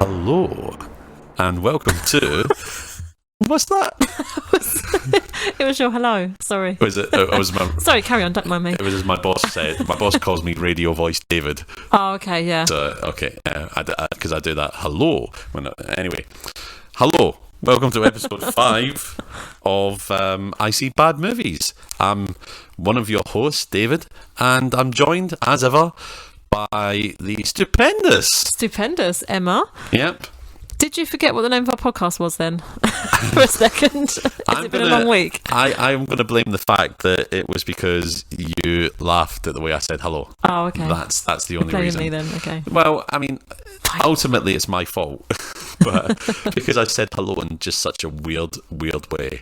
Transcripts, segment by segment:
Hello, and welcome to. What's that? It was your hello. Sorry. Was it? It was my. Sorry, carry on. Don't mind me. It was as my boss said. My boss calls me Radio Voice David. Oh, okay, yeah. So okay, because I do that. Hello. Anyway, hello. Welcome to episode 5 of I See Bad Movies. I'm one of your hosts, David, and I'm joined, as ever, by the stupendous Emma. Yep. Did you forget what the name of our podcast was then? For a second. Has it been a long week? I'm going to blame the fact that it was because you laughed at the way I said hello. Oh, okay. That's the only reason. Me then, okay. Well, I mean, ultimately it's my fault. But because I said hello in just such a weird way.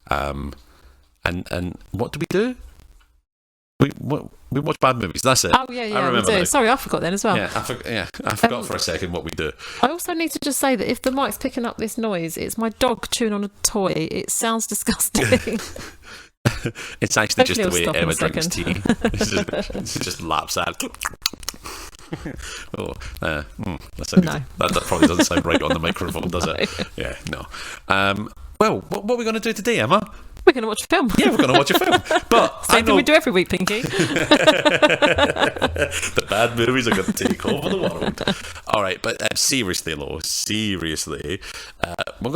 And what do we do? We watch bad movies. That's it. Oh yeah, we do. Sorry, I forgot then as well. Yeah, I forgot for a second what we do. I also need to just say that if the mic's picking up this noise, it's my dog chewing on a toy. It sounds disgusting. It's actually just the Hopefully way it'll Emma stop drinks in tea. It's just laps out. That probably doesn't sound right on the microphone, does it? Yeah, no. Well, what are we going to do today, Emma? We're going to watch a film. Yeah, we're going to watch a film. But Same thing we do every week, Pinky. The bad movies are going to take over the world. All right, but seriously, we're going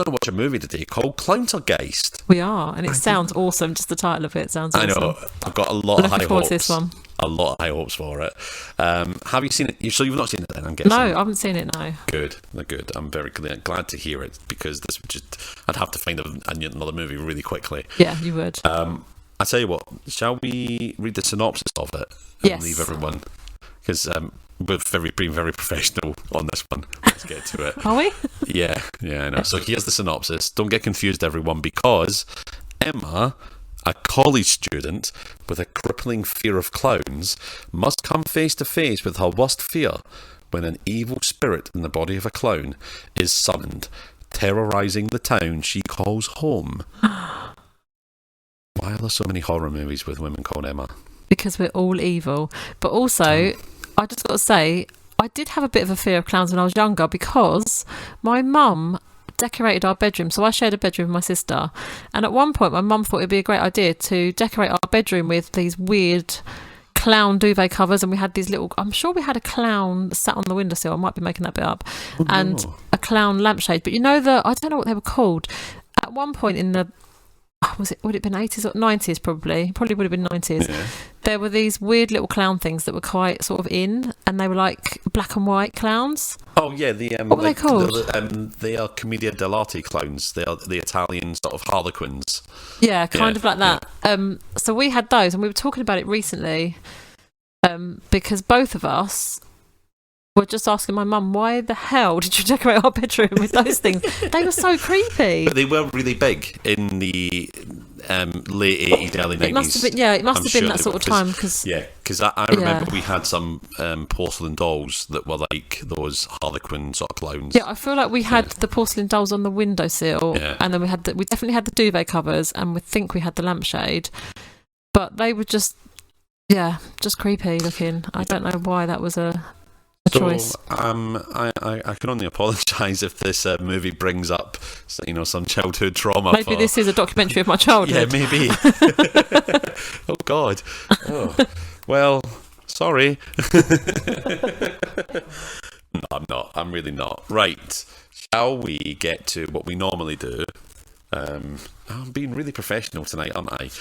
to watch a movie today called Clowntergeist. We are, and it sounds awesome. Just the title of it sounds awesome. I know. I've got a lot of high hopes. To this one. A lot of high hopes for it. Have you seen it? So you've not seen it then, I'm guessing? No, I haven't seen it, no. Good. I'm very glad to hear it, because this would I'd have to find another movie really quickly. Yeah, you would. I tell you what, shall we read the synopsis of it? Yes. Leave everyone, because we're being very professional on this one. Let's get to it. Are we? Yeah, I know. So here's the synopsis. Don't get confused, everyone, because Emma, a college student with a crippling fear of clowns, must come face to face with her worst fear when an evil spirit in the body of a clown is summoned, terrorising the town she calls home. Why are there so many horror movies with women called Emma? Because we're all evil. But also, I just got to say, I did have a bit of a fear of clowns when I was younger, because my mum decorated our bedroom. So I shared a bedroom with my sister, and at one point my mum thought it'd be a great idea to decorate our bedroom with these weird clown duvet covers, and we had these little, I'm sure we had a clown sat on the windowsill, I might be making that bit up, and a clown lampshade. But I don't know what they were called. At one point in the, would it have been 80s or 90s? Probably would have been 90s. Yeah. There were these weird little clown things that were quite sort of in, and they were like black and white clowns. Oh yeah, what were they called? They are commedia dell'arte clowns. They are the Italian sort of harlequins. Yeah, kind of like that. Yeah. So we had those, and we were talking about it recently, because both of us were just asking my mum, why the hell did you decorate our bedroom with those things? They were so creepy. But they were really big in the late 80s, early 90s. It must have been that sort of time. Because I remember we had some porcelain dolls that were like those harlequin sort of clowns. Yeah, I feel like we had the porcelain dolls on the windowsill, and then we definitely had the duvet covers, and we think we had the lampshade. But they were just creepy looking. I don't know why that was a choice. I can only apologise if this movie brings up, some childhood trauma. Maybe this is a documentary of my childhood. Yeah, maybe. Oh God. Oh. Well, sorry. No, I'm not. I'm really not. Right. Shall we get to what we normally do? I'm being really professional tonight, aren't I?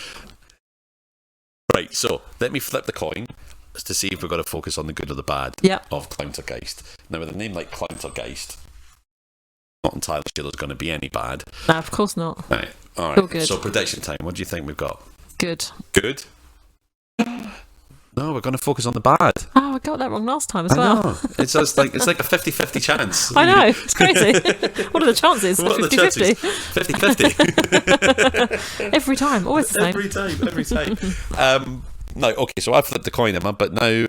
Right. So let me flip the coin to see if we've got to focus on the good or the bad of Clowntergeist. Now, with a name like Clowntergeist, not entirely sure there's going to be any bad. No, of course not. All right. All good. So prediction time. What do you think we've got? Good. Good? No, we're going to focus on the bad. Oh, I got that wrong last time as well. It's like a 50-50 chance. I know, it's crazy. What are the chances? What are the chances? 50-50. Every time, always the same. Every time. No, okay, so I've flipped the coin, Emma, but now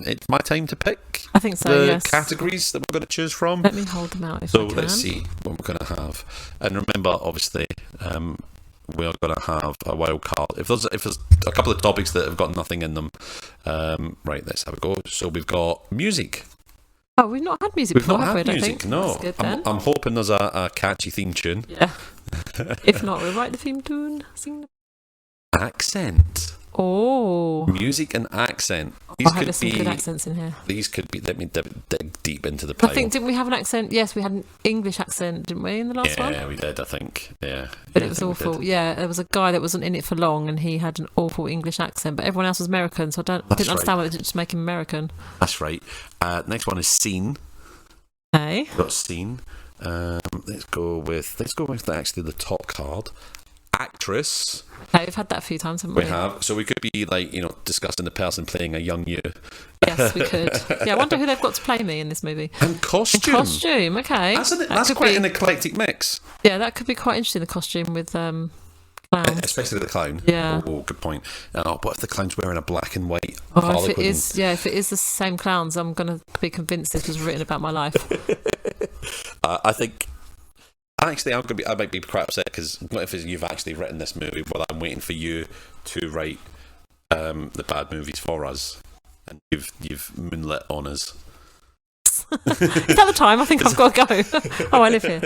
it's my time to pick. I think so, the categories that we're going to choose from. Let me hold them out if I can. Let's see what we're going to have. And remember, obviously, we're going to have a wild card. If there's a couple of topics that have got nothing in them, right, let's have a go. So we've got music. Oh, we've not had music We've before, not have we? had I don't music, think. no. That's good, then. I'm hoping there's a catchy theme tune. Yeah. If not, we'll write the theme tune. Sing the... Accent. Oh. Music and accent. I hope there's some good accents in here. These could be. Let me dig deep into the I pile. think, didn't we have an accent? Yes, we had an English accent, didn't we, in the last one? Yeah, we did, I think. Yeah. But Yeah, it was I think we awful. did. Yeah, there was a guy that wasn't in it for long and he had an awful English accent, but everyone else was American, so I didn't That's understand why right. they didn't just make him American. That's right. Next one is scene. Hey? We've got scene. Let's go with actually the top card. Actress. Okay, we've had that a few times, haven't we? We have. So we could be like, discussing the person playing a young you. Yes, we could. Yeah, I wonder who they've got to play me in this movie. And costume. Costume, okay. That's quite an eclectic mix. Yeah, that could be quite interesting, the costume with clowns. Especially the clown. Yeah. Oh, good point. What if the clown's wearing a black and white Oh, harlequin? if it is the same clowns, I'm going to be convinced this was written about my life. I think... Actually, I might be quite upset because what if you've actually written this movie while I'm waiting for you to write the bad movies for us, and you've moonlit on us. Is that the time? I think I've got to go. Oh, I live here.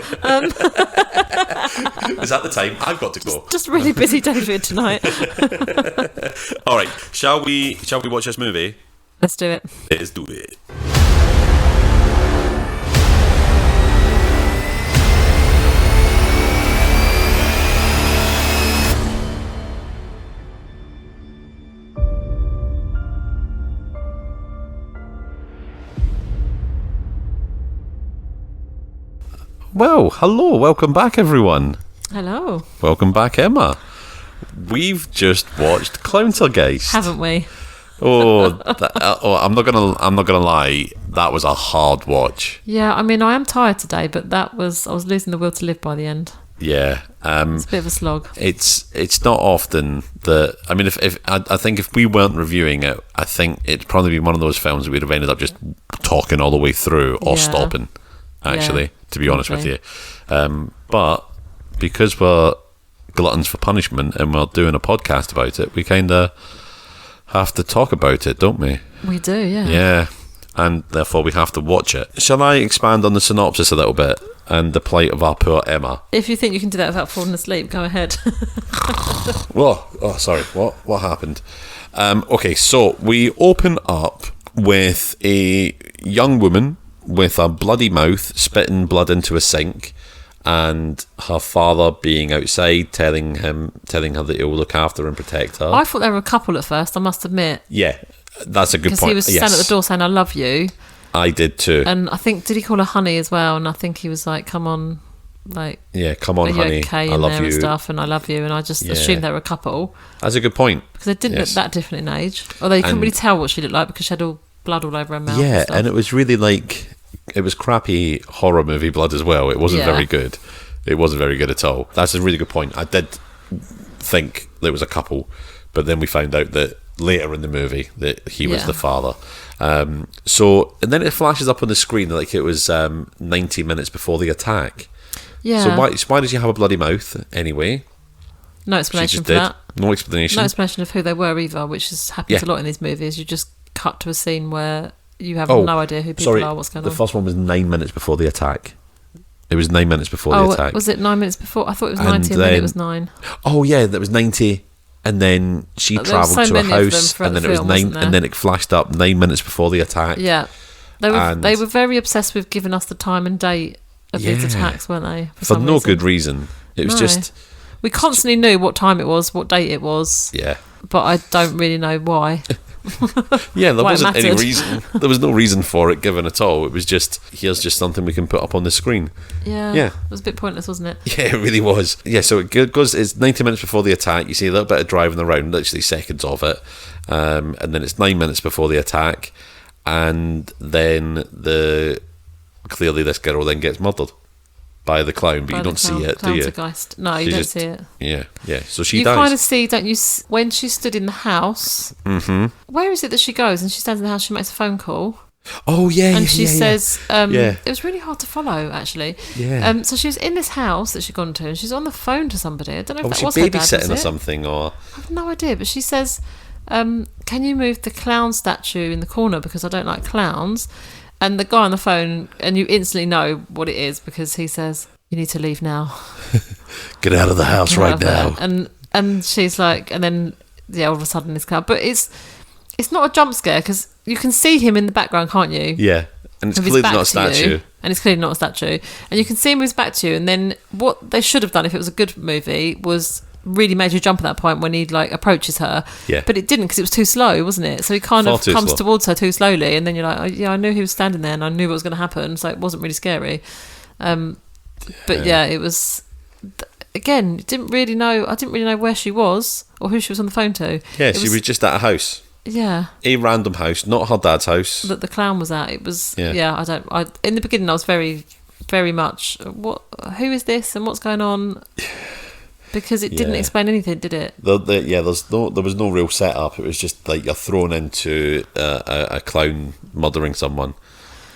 Is that the time? I've got to go. Just really busy David tonight. All right, shall we watch this movie? Let's do it. Let's do it. Well, hello, welcome back, everyone. Hello. Welcome back, Emma. We've just watched Clowntergeist. Haven't we? I'm not gonna lie. That was a hard watch. Yeah, I mean, I am tired today, but I was losing the will to live by the end. Yeah, It's a bit of a slog. it's not often that. I mean, if I think if we weren't reviewing it, I think it'd probably be one of those films that we'd have ended up just talking all the way through or Yeah. stopping. Actually, Yeah, to be honest with probably. you, but because we're gluttons for punishment and we're doing a podcast about it, we kind of have to talk about it, don't we? We do, yeah. Yeah, and therefore we have to watch it. Shall I expand on the synopsis a little bit and the plight of our poor Emma? If you think you can do that without falling asleep, go ahead. Whoa, oh, sorry, what happened? Okay, so we open up with a young woman with a bloody mouth spitting blood into a sink, and her father being outside telling her that he'll look after her and protect her. I thought they were a couple at first, I must admit. Yeah, that's a good Because point. he was standing at the door saying, I love you. I did too. And I think, did he call her honey as well? And I think he was like, come on, like, Yeah, come on, are you honey. okay I in love there you. and stuff, and I love you. And I just assumed they were a couple. That's a good point. Because they didn't Yes. look that different in age. Although you couldn't And- really tell what she looked like because she had all blood all over her mouth. Yeah, stuff. and it was really like, it was crappy horror movie blood as well. It wasn't Yeah. very good. It wasn't very good at all. That's a really good point. I did think there was a couple, but then we found out that later in the movie that he was Yeah. the father. So, and then it flashes up on the screen like it was 90 minutes before the attack. Yeah. So why did you have a bloody mouth anyway? No She explanation just for did. that. No explanation. No explanation of who they were either, which happens Yeah. a lot in these movies. You just cut to a scene where you have Oh, no idea who people sorry, are, what's going the on. first one was 9 minutes before the attack. It was 9 minutes before the attack. Was it 9 minutes before? I thought it was And 90 and then then- it was 9. Oh yeah, that was 90, and then she There was travelled so to a many of them house, throughout and then the it was film, 9, wasn't there? and then it flashed up 9 minutes before the attack. Yeah. They And- were very obsessed with giving us the time and date of these Yeah. attacks, weren't they? For some no reason. good reason. It was No. just We constantly knew what time it was, what date it was, yeah. but I don't really know why. Yeah, there Why it wasn't any mattered. reason. There was no reason for it given at all. It was just, here's just something we can put up on the screen. Yeah. Yeah. It was a bit pointless, wasn't it? Yeah, it really was. Yeah, so it goes. It's 90 minutes before the attack. You see a little bit of driving around, literally seconds of it, and then it's 9 minutes before the attack, and then clearly this girl then gets murdered by the clown, but By you the don't see it, do you? Clowntergeist. No, you She don't just- see it. Yeah. So she You dies. kind of see, don't you, when she stood in the house. Mm-hmm. Where is it that she goes and she stands in the house, she makes a phone call, Oh yeah, and yeah, she yeah, says, Yeah. it was really hard to follow, actually. Yeah. So she was in this house that she'd gone to, and she's on the phone to somebody. I don't know if was that she was her dad, babysitting was or it? something, or I have no idea, but she says, can you move the clown statue in the corner because I don't like clowns? And the guy on the phone, and you instantly know what it is because he says, you need to leave now. Get out of the house right now. And she's like, and then, yeah, all of a sudden it's clown. But it's not a jump scare because you can see him in the background, can't you? Yeah, and it's clearly not a statue. And it's clearly not a statue. And you can see him with his back to you. And then what they should have done if it was a good movie was really made you jump at that point when he like approaches her. Yeah. But it didn't because it was too slow, wasn't it? So he kind of comes towards her too slowly. And then you're like, oh, yeah, I knew he was standing there and I knew what was going to happen. So it wasn't really scary. But yeah, it was... Again, I didn't really know where she was or who she was on the phone to. Yeah, she was just at a house. Yeah. A random house, not her dad's house. That the clown was at. It was, in the beginning I was very, very much, who is this and what's going on? Because it didn't explain anything, did it? There was no real setup. It was just like you're thrown into a clown murdering someone.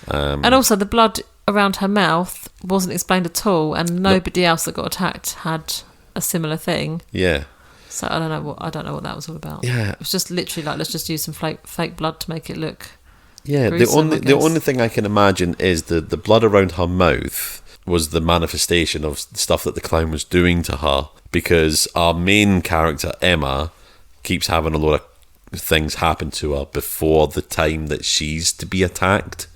And also the blood around her mouth wasn't explained at all, and nobody else that got attacked had a similar thing. Yeah. So I don't know what that was all about. Yeah. It was just literally like, let's just use some fake blood to make it look. Yeah. Gruesome, the only thing I can imagine is the blood around her mouth was the manifestation of stuff that the clown was doing to her, because our main character Emma keeps having a lot of things happen to her before the time that she's to be attacked.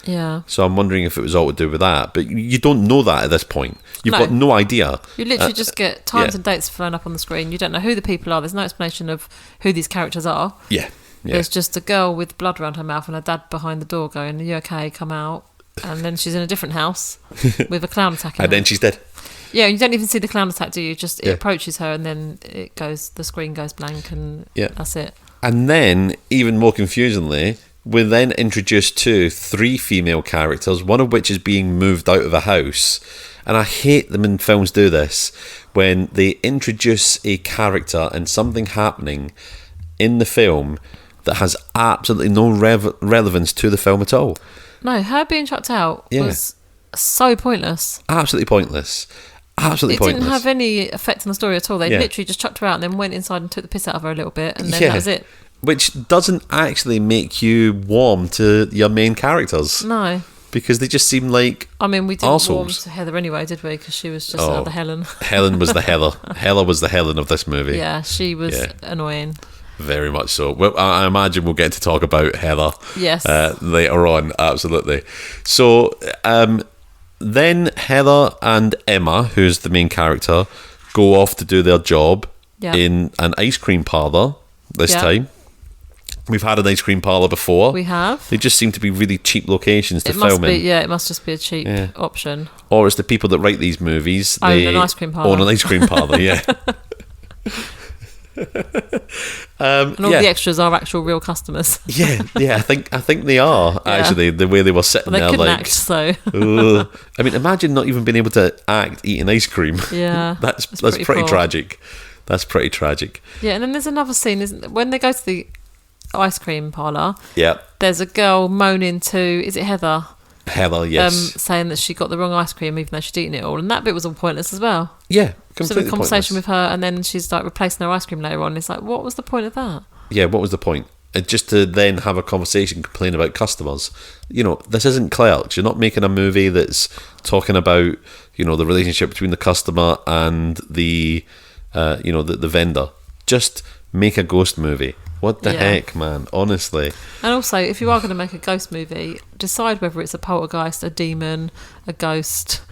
Yeah. So I'm wondering if it was all to do with that. But you don't know that at this point. You've got no idea. You literally just get times and dates thrown up on the screen. You don't know who the people are. There's no explanation of who these characters are. Yeah. There's just a girl with blood around her mouth and her dad behind the door going, are you okay? Come out. And then she's in a different house with a clown attacking her. And then she's dead. Yeah, you don't even see the clown attack, do you? Just it approaches her and then the screen goes blank and that's it. And then, even more confusingly, we're then introduced to 3 female characters, one of which is being moved out of a house. And I hate them when films do this, when they introduce a character and something happening in the film that has absolutely no relevance to the film at all. No, her being chucked out was so pointless. Absolutely pointless. Absolutely pointless. It didn't have any effect on the story at all. They literally just chucked her out and then went inside and took the piss out of her a little bit, and then that was it. Which doesn't actually make you warm to your main characters. No. Because they just seem like we didn't arseholes. Warm to Heather anyway, did we? Because she was just the Helen. Helen was the Heather. Hella was the Helen of this movie. Yeah, she was annoying. Very much so. Well, I imagine we'll get to talk about Heather later on, absolutely. So then Heather and Emma, who's the main character, go off to do their job in an ice cream parlour this time. We've had an ice cream parlour before. We have. They just seem to be really cheap locations to film in. It must just be a cheap option. Or it's the people that write these movies. Own an ice cream parlour. Own an ice cream parlour, yeah. And all the extras are actual real customers. I think they are actually, the way they were sitting there. They couldn't like, act, so. I mean, imagine not even being able to act eating ice cream. Yeah, that's pretty tragic. That's pretty tragic. Yeah, and then there's another scene, isn't there? When they go to the ice cream parlour. Yeah. There's a girl moaning to, is it Heather? Heather, yes. Saying that she got the wrong ice cream even though she'd eaten it all, and that bit was all pointless as well. Yeah, completely so the conversation pointless with her, and then she's like replacing her ice cream later on. It's like, what was the point of that? Yeah, what was the point? Just to then have a conversation, complain about customers. You know, this isn't Clerks. You're not making a movie that's talking about, you know, the relationship between the customer and the, the vendor. Just make a ghost movie. What the heck, man? Honestly. And also, if you are going to make a ghost movie, decide whether it's a poltergeist, a demon, a ghost.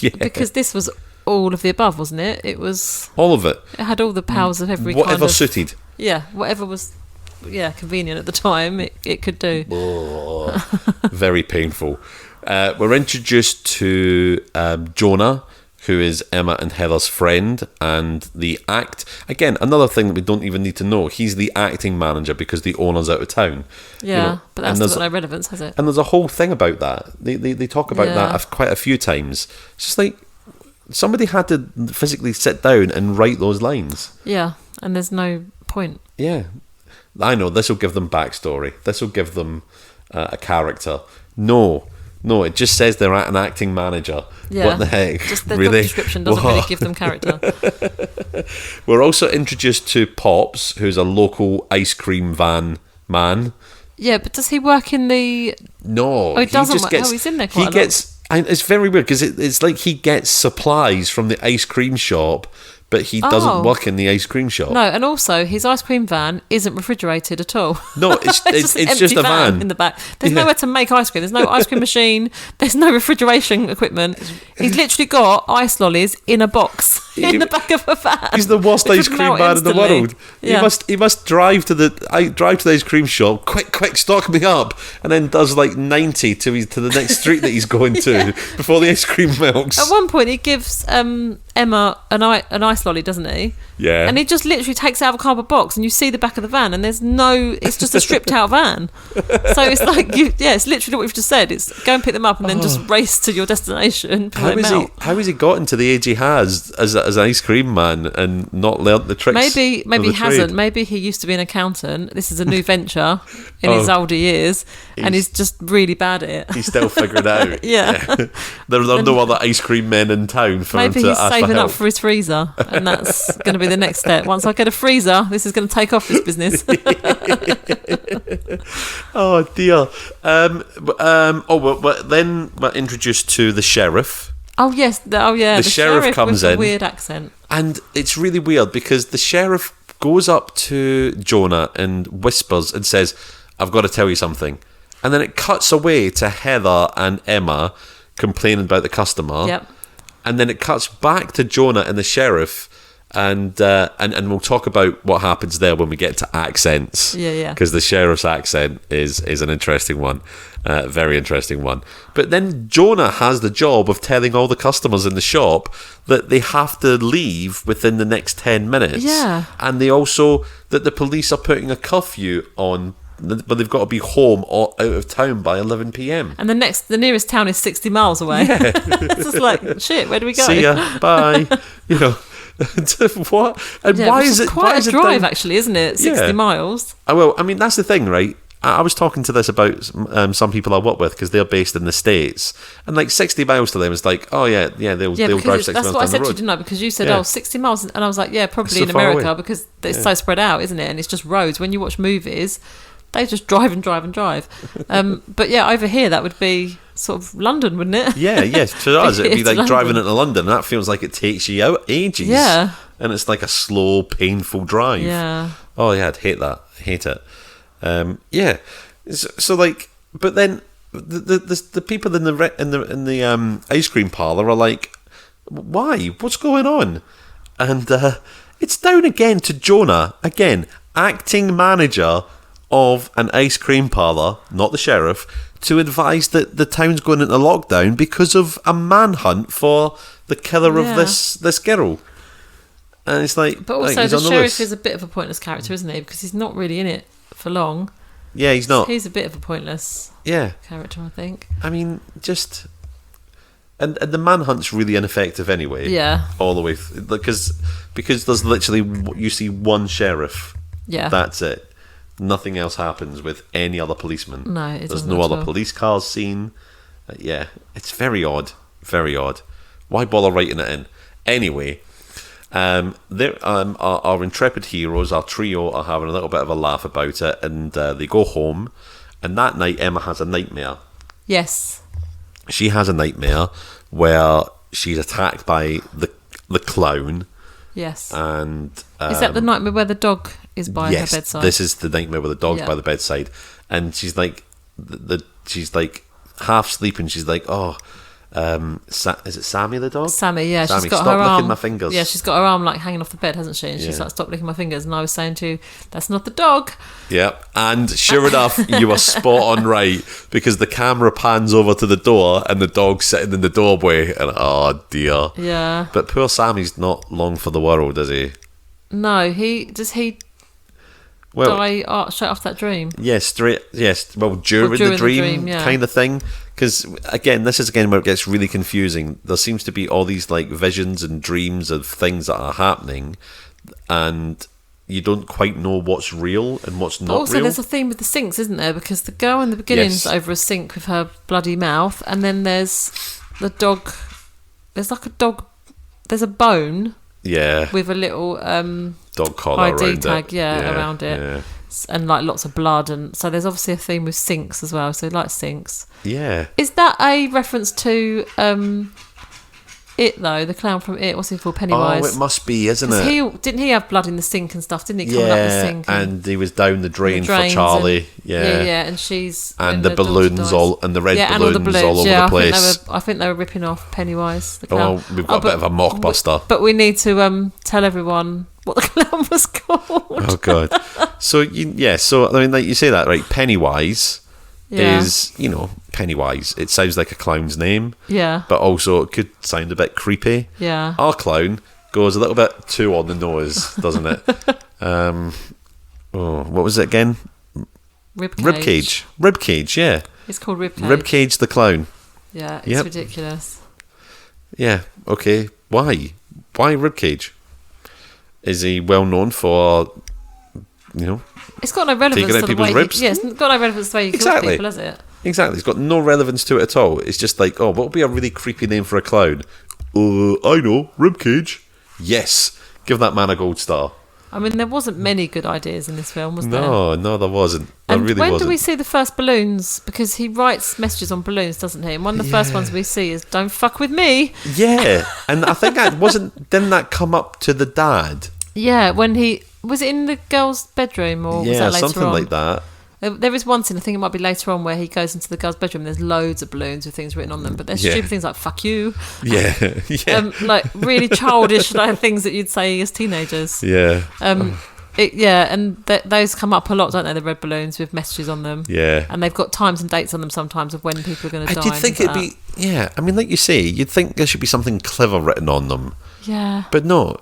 Yeah. Because this was all of the above, wasn't it? It was... all of it. It had all the powers of every whatever kind of... suited. Yeah, whatever was convenient at the time, it could do. Very painful. We're introduced to Jonah, who is Emma and Heather's friend, and again, another thing that we don't even need to know, he's the acting manager because the owner's out of town. Yeah, but that's got no relevance, has it? And there's a whole thing about that. They talk about that quite a few times. It's just like, somebody had to physically sit down and write those lines. Yeah, and there's no point. Yeah. I know, this will give them backstory. This will give them a character. No, No, it just says they're an acting manager. Yeah. What the heck? Just the Really? job description doesn't really give them character. We're also introduced to Pops, who's a local ice cream van man. Yeah, but does he work in the... No, Oh, he doesn't just work... gets, he's in there quite a lot. And it's very weird because it's like he gets supplies from the ice cream shop, but he doesn't work in the ice cream shop. No, and also his ice cream van isn't refrigerated at all. No, it's it's just a van in the back. There's nowhere to make ice cream. There's no ice cream machine. There's no refrigeration equipment. He's literally got ice lollies in a box in the back of a van. He's the worst ice cream man in the world. Yeah. He must drive to the ice cream shop. Quick, stock me up, and then does like 90 to the next street that he's going to before the ice cream melts. At one point, he gives Emma an ice lolly, doesn't he? Yeah. And he just literally takes it out of a cardboard box, and you see the back of the van, and it's just a stripped out van. So it's like, it's literally what you've just said. It's go and pick them up, and then just race to your destination. How has he got into the age he has as an ice cream man and not learnt the tricks? Maybe of the he hasn't. trade? Maybe he used to be an accountant. This is a new venture in his older years, and he's just really bad at it. He's still figured it out. Yeah. There are no other ice cream men in town for him Maybe to he's ask for saving help. up for his freezer, and that's going to be the next step. Once I get a freezer, this is going to take off this business. Oh dear. But then we're introduced to the sheriff. Oh yes, the sheriff comes with in. a weird accent. And it's really weird because the sheriff goes up to Jonah and whispers and says, "I've got to tell you something." And then it cuts away to Heather and Emma complaining about the customer. Yep. And then it cuts back to Jonah and the sheriff, and we'll talk about what happens there when we get to accents. Yeah. Because the sheriff's accent is an interesting one, very interesting one. But then Jonah has the job of telling all the customers in the shop that they have to leave within the next 10 minutes. Yeah. And they also, that the police are putting a curfew on, but they've got to be home or out of town by 11 p.m. And the nearest town is 60 miles away. Yeah. It's just like, shit, where do we go? See ya, bye. What? And Yeah, why which is it quite why a is it drive, down- actually, isn't it? 60 Yeah. miles. Well, I mean, that's the thing, right? I was talking to this about some people I work with because they're based in the States, and like 60 miles to them is like, oh yeah, they'll drive 6 miles that's down what I the said to you, road. didn't I? Because you said, Yeah. 60 miles, and I was like, yeah, probably so in far America away. because it's so spread out, isn't it? And it's just roads. When you watch movies, they just drive and drive and drive. But yeah, over here that would be sort of London, wouldn't it? Yeah, to us it'd be To like driving London. into London. That feels like it takes you out ages. Yeah. And it's like a slow, painful drive. Yeah. Oh yeah, I'd hate that. Hate it. Yeah. So like, but then the people in the ice cream parlor are like, why? What's going on? And it's down again to Jonah again, acting manager of an ice cream parlor, not the sheriff, to advise that the town's going into lockdown because of a manhunt for the killer of this girl. And it's like, But also, he's the on the sheriff list. is a bit of a pointless character, isn't he? Because he's not really in it for long. Yeah, he's not. He's a bit of a pointless Yeah, character, I think. I mean, just and the manhunt's really ineffective anyway. Yeah. all the way because there's literally you see one sheriff. Yeah. That's it. Nothing else happens with any other policeman. No, it there's doesn't no at other all. police cars seen. Yeah, it's very odd. Very odd. Why bother writing it in? Anyway, our intrepid heroes, our trio, are having a little bit of a laugh about it, and they go home. And that night, Emma has a nightmare. Yes. She has a nightmare where she's attacked by the clown. Yes. And is that the nightmare where the dog is by yes, her bedside? this is the nightmare where the dog's by the bedside, and she's like, she's like half sleeping. She's like, oh, is it Sammy the dog? Sammy, yeah, Sammy, she's got stop her licking arm. my fingers. Yeah, she's got her arm like hanging off the bed, hasn't she? And she's Yeah. like, "Stop licking my fingers." And I was saying to you, "That's not the dog." Yeah, and sure enough, you were spot on right because the camera pans over to the door and the dog's sitting in the doorway, and oh dear. Yeah. But poor Sammy's not long for the world, is he? No, does he Well, die straight after that dream? yes, well, during during the the dream, dream, yeah. kind of thing. Because again, this is again where it gets really confusing. There seems to be all these like visions and dreams of things that are happening, and you don't quite know what's real and what's But not also, real. there's a theme with the sinks, isn't there? Because the girl in the beginning's over a sink with her bloody mouth, and then there's the dog. There's like a dog. There's a bone. Yeah. With a little dog collar ID around tag, it. around it. Yeah. And like lots of blood, and so there's obviously a theme with sinks as well. So like sinks. Yeah. Is that a reference to It though? The clown from It. What's he called? Pennywise. Oh, it must be, isn't it? Didn't he have blood in the sink and stuff? Didn't he? Coming up the sink. And he was down the drain for drains Charlie. Yeah, and she's and when the daughter balloons dies. and the red and all balloons all over the place. I think they were ripping off Pennywise. The Oh, clown. well, we've got a bit of a mockbuster. But we need to tell everyone what the clown was called. Oh god. So I mean, like you say that, right? Pennywise is, Pennywise. It sounds like a clown's name. Yeah. But also it could sound a bit creepy. Yeah. Our clown goes a little bit too on the nose, doesn't it? What was it again? Ribcage. Ribcage, yeah. It's called Ribcage. Ribcage the clown. Yeah, it's ridiculous. Yeah, okay. Why? Why Ribcage? Is he well known for, It's got no relevance taking out to the people's way ribs? it's got no relevance to the way you kill people, has it? Exactly. It's got no relevance to it at all. It's just like, what would be a really creepy name for a clown? I know, Ribcage. Yes. Give that man a gold star. I mean, there wasn't many good ideas in this film, was there? No, there wasn't. There And really when wasn't. do we see the first balloons? Because he writes messages on balloons, doesn't he? And one of the first ones we see is "Don't fuck with me." Yeah, and I think didn't that come up to the dad? Yeah, when he was it in the girl's bedroom, or was that later something on? like that. There is one scene, I think it might be later on, where he goes into the girl's bedroom and there's loads of balloons with things written on them, but they're stupid things like "fuck you." Yeah, yeah, like really childish like things that you'd say as teenagers. yeah. And those come up a lot, don't they? The red balloons with messages on them. Yeah. And they've got times and dates on them sometimes of when people are going to die. I did think it'd be, I mean, like you say, you'd think there should be something clever written on them. Yeah. But no,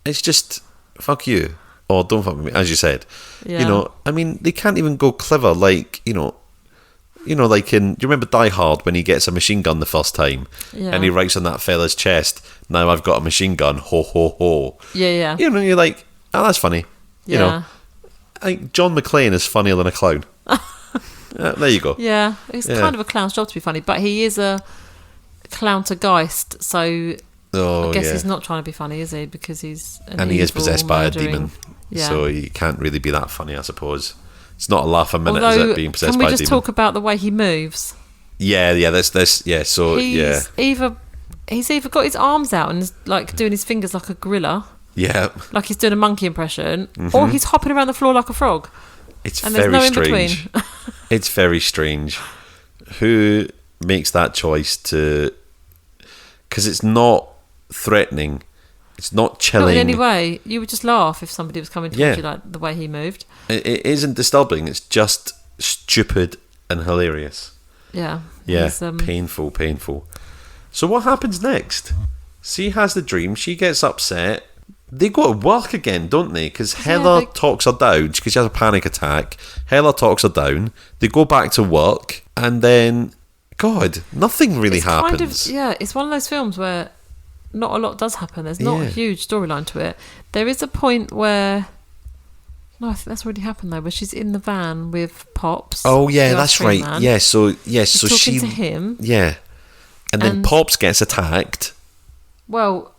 it's just, fuck you. Or don't fuck with me, as you said. Yeah. I mean, they can't even go clever, like, like do you remember Die Hard when he gets a machine gun the first time? Yeah. And he writes on that fella's chest, "Now I've got a machine gun, ho ho ho." Yeah. You're like, oh, that's funny. Yeah. I think John McClane is funnier than a clown. There you go. Yeah. It's kind of a clown's job to be funny, but he is a Clowntergeist, so I guess he's not trying to be funny, is he? Because he's he is possessed by a murdering. demon. Yeah. So he can't really be that funny, I suppose. It's not a laugh a minute, Although, is it, being possessed can by we a just demon? talk about the way he moves? Yeah, so He's either got his arms out and is like doing his fingers like a gorilla, yeah. like he's doing a monkey impression, or he's hopping around the floor like a frog. It's And very there's no in strange. between. It's very strange. Who makes that choice to... Because it's not threatening. It's not chilling. Not in any way. You would just laugh if somebody was coming towards you like the way he moved. It isn't disturbing. It's just stupid and hilarious. Yeah. Yeah, He's, painful. So what happens next? She has the dream. She gets upset. They go to work again, don't they? Because Heather talks her down because she has a panic attack. Heather talks her down. They go back to work, and then, God, nothing really happens. It's one of those films where not a lot does happen. There's not a huge storyline to it. There is a point where... No, I think that's already happened though, where she's in the van with Pops. Oh yeah, the that's ice cream right. man. Yeah, so She's talking to him. Yeah, and then Pops gets attacked. Well,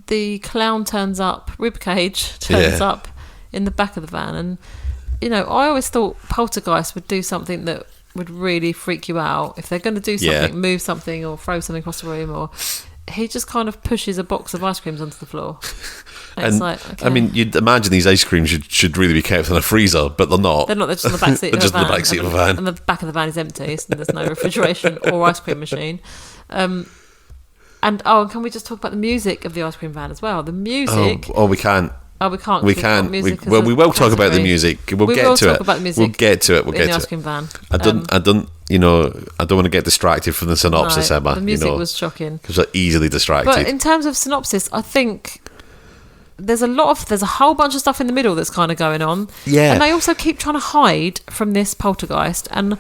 the clown turns up. Ribcage turns up in the back of the van, and I always thought Poltergeist would do something that would really freak you out if they're going to do something, move something or throw something across the room, or he just kind of pushes a box of ice creams onto the floor. And it's like, okay. I mean, you'd imagine these ice creams should really be kept in a freezer, but they're not. They're not. They're just on the back seat. They're just on the back seat of a van, and the back of the van is empty, so there's no refrigeration or ice cream machine. And can we just talk about the music of the ice cream van as well? The music. Oh, we can't. Oh, we can't. We can't. We will talk about the music. We'll get to it. About the music we'll get to it. We'll get in the to ice it. cream van. I don't want to get distracted from the synopsis, Emma. The music was shocking because we're easily distracted. But in terms of synopsis, I think there's a whole bunch of stuff in the middle that's kind of going on. Yeah. And they also keep trying to hide from this poltergeist. And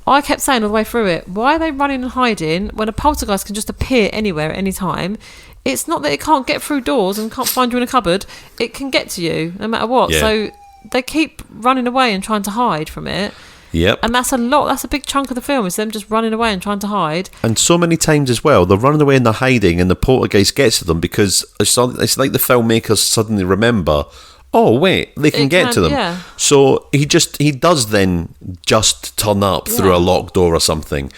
I kept saying all the way through it, why are they running and hiding when a poltergeist can just appear anywhere at any time? It's not that it can't get through doors and can't find you in a cupboard. It can get to you no matter what. Yeah. So they keep running away and trying to hide from it. Yep. And that's a lot. That's a big chunk of the film, is them just running away and trying to hide. And so many times as well, they're running away and they're hiding, and the poltergeist gets to them because it's like the filmmakers suddenly remember, oh wait, they can get to them. Yeah. So he does then just turn up through a locked door or something.